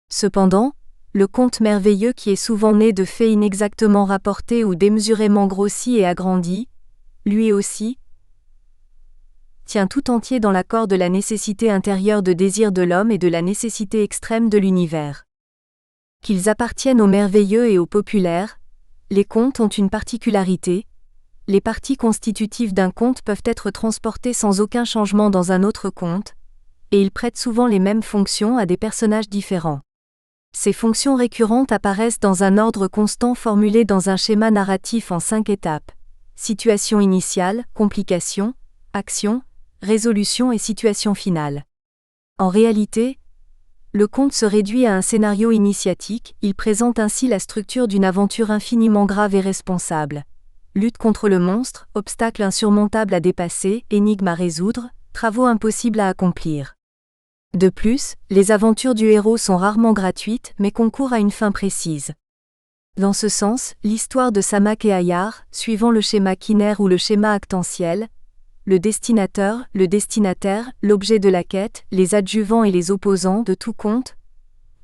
Cependant, le conte merveilleux qui est souvent né de faits inexactement rapportés ou démesurément grossis et agrandis, lui aussi, tient tout entier dans l'accord de la nécessité intérieure de désir de l'homme et de la nécessité extrême de l'univers. Qu'ils appartiennent au merveilleux et au populaire, les contes ont une particularité: les parties constitutives d'un conte peuvent être transportées sans aucun changement dans un autre conte, et ils prêtent souvent les mêmes fonctions à des personnages différents. Ces fonctions récurrentes apparaissent dans un ordre constant formulé dans un schéma narratif en 5 étapes: situation initiale, complication, action, résolution et situation finale. En réalité, le conte se réduit à un scénario initiatique. Il présente ainsi la structure d'une aventure infiniment grave et responsable. Lutte contre le monstre, obstacles insurmontables à dépasser, énigmes à résoudre, travaux impossibles à accomplir. De plus, les aventures du héros sont rarement gratuites mais concourent à une fin précise. Dans ce sens, l'histoire de Samak et Ayar, suivant le schéma quinaire ou le schéma actantiel, le destinateur, le destinataire, l'objet de la quête, les adjuvants et les opposants de tout conte,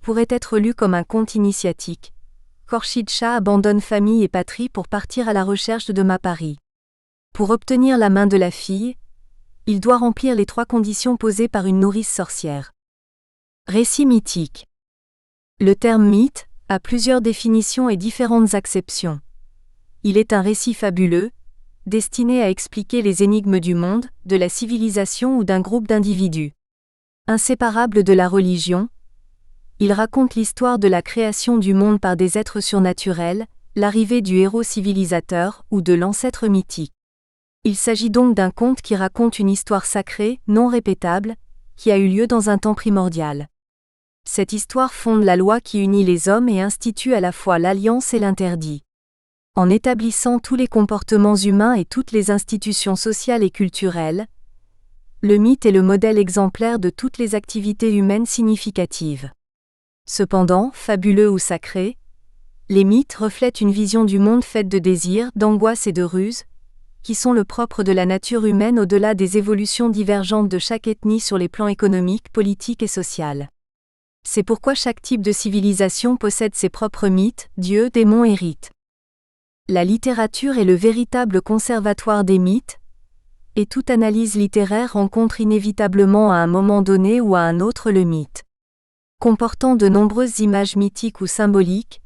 pourrait être lu comme un conte initiatique. Khorshid Shah abandonne famille et patrie pour partir à la recherche de Mapari. Pour obtenir la main de la fille, il doit remplir les 3 conditions posées par une nourrice sorcière. Récit mythique. Le terme mythe a plusieurs définitions et différentes acceptions. Il est un récit fabuleux, destiné à expliquer les énigmes du monde, de la civilisation ou d'un groupe d'individus. Inséparable de la religion, il raconte l'histoire de la création du monde par des êtres surnaturels, l'arrivée du héros civilisateur ou de l'ancêtre mythique. Il s'agit donc d'un conte qui raconte une histoire sacrée, non répétable, qui a eu lieu dans un temps primordial. Cette histoire fonde la loi qui unit les hommes et institue à la fois l'alliance et l'interdit. En établissant tous les comportements humains et toutes les institutions sociales et culturelles, le mythe est le modèle exemplaire de toutes les activités humaines significatives. Cependant, fabuleux ou sacrés, les mythes reflètent une vision du monde faite de désirs, d'angoisses et de ruses, qui sont le propre de la nature humaine au-delà des évolutions divergentes de chaque ethnie sur les plans économiques, politiques et sociaux. C'est pourquoi chaque type de civilisation possède ses propres mythes, dieux, démons et rites. La littérature est le véritable conservatoire des mythes, et toute analyse littéraire rencontre inévitablement à un moment donné ou à un autre le mythe. Comportant de nombreuses images mythiques ou symboliques,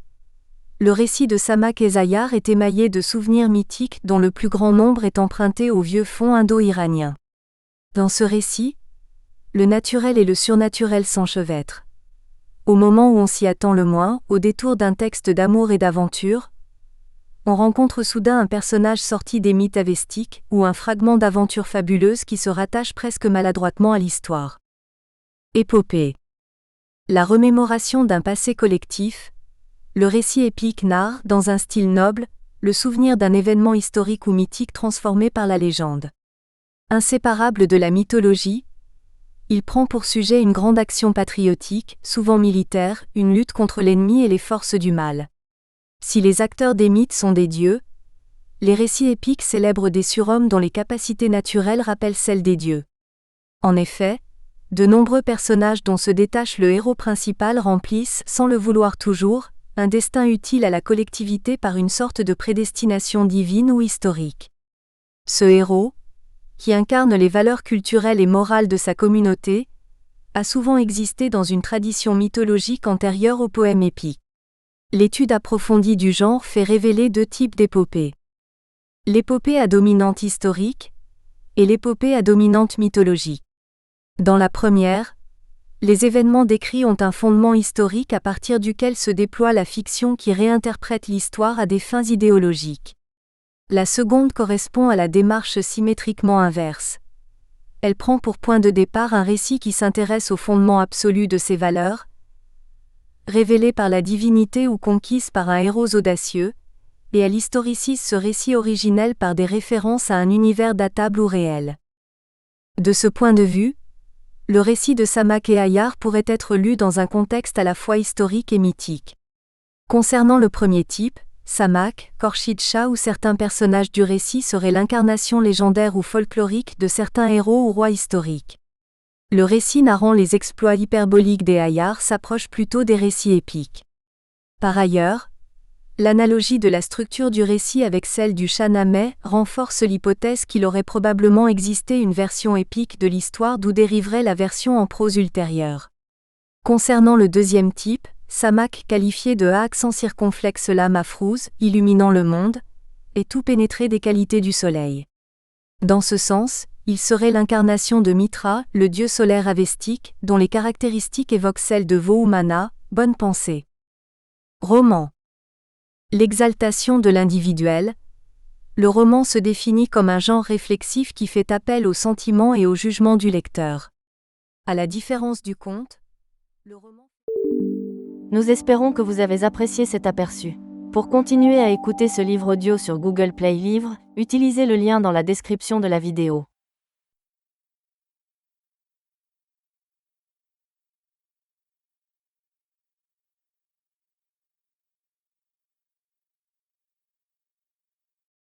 le récit de Samak et Ayar est émaillé de souvenirs mythiques dont le plus grand nombre est emprunté au vieux fond indo-iranien. Dans ce récit, le naturel et le surnaturel s'enchevêtrent. Au moment où on s'y attend le moins, au détour d'un texte d'amour et d'aventure, on rencontre soudain un personnage sorti des mythes avestiques ou un fragment d'aventure fabuleuse qui se rattache presque maladroitement à l'histoire. Épopée. La remémoration d'un passé collectif, le récit épique narre, dans un style noble, le souvenir d'un événement historique ou mythique transformé par la légende. Inséparable de la mythologie, il prend pour sujet une grande action patriotique, souvent militaire, une lutte contre l'ennemi et les forces du mal. Si les acteurs des mythes sont des dieux, les récits épiques célèbrent des surhommes dont les capacités naturelles rappellent celles des dieux. En effet, de nombreux personnages dont se détache le héros principal remplissent, sans le vouloir toujours, un destin utile à la collectivité par une sorte de prédestination divine ou historique. Ce héros, qui incarne les valeurs culturelles et morales de sa communauté, a souvent existé dans une tradition mythologique antérieure aux poèmes épiques. L'étude approfondie du genre fait révéler 2 types d'épopées. L'épopée à dominante historique et l'épopée à dominante mythologique. Dans la première, les événements décrits ont un fondement historique à partir duquel se déploie la fiction qui réinterprète l'histoire à des fins idéologiques. La seconde correspond à la démarche symétriquement inverse. Elle prend pour point de départ un récit qui s'intéresse au fondement absolu de ses valeurs, révélé par la divinité ou conquise par un héros audacieux, et elle historicise ce récit originel par des références à un univers datable ou réel. De ce point de vue, le récit de Samak et Ayar pourrait être lu dans un contexte à la fois historique et mythique. Concernant le premier type, Samak, Khorshid Shah ou certains personnages du récit seraient l'incarnation légendaire ou folklorique de certains héros ou rois historiques. Le récit narrant les exploits hyperboliques des Ayar s'approche plutôt des récits épiques. Par ailleurs, l'analogie de la structure du récit avec celle du Shahnameh renforce l'hypothèse qu'il aurait probablement existé une version épique de l'histoire d'où dériverait la version en prose ultérieure. Concernant le deuxième type, Samak qualifié de accent circonflexe la mafrouz, illuminant le monde, est tout pénétré des qualités du soleil. Dans ce sens, il serait l'incarnation de Mitra, le dieu solaire avestique, dont les caractéristiques évoquent celles de Vohumana, bonne pensée. Roman. L'exaltation de l'individuel. Le roman se définit comme un genre réflexif qui fait appel aux sentiments et au jugement du lecteur. À la différence du conte, le roman... Nous espérons que vous avez apprécié cet aperçu. Pour continuer à écouter ce livre audio sur Google Play Livres, utilisez le lien dans la description de la vidéo.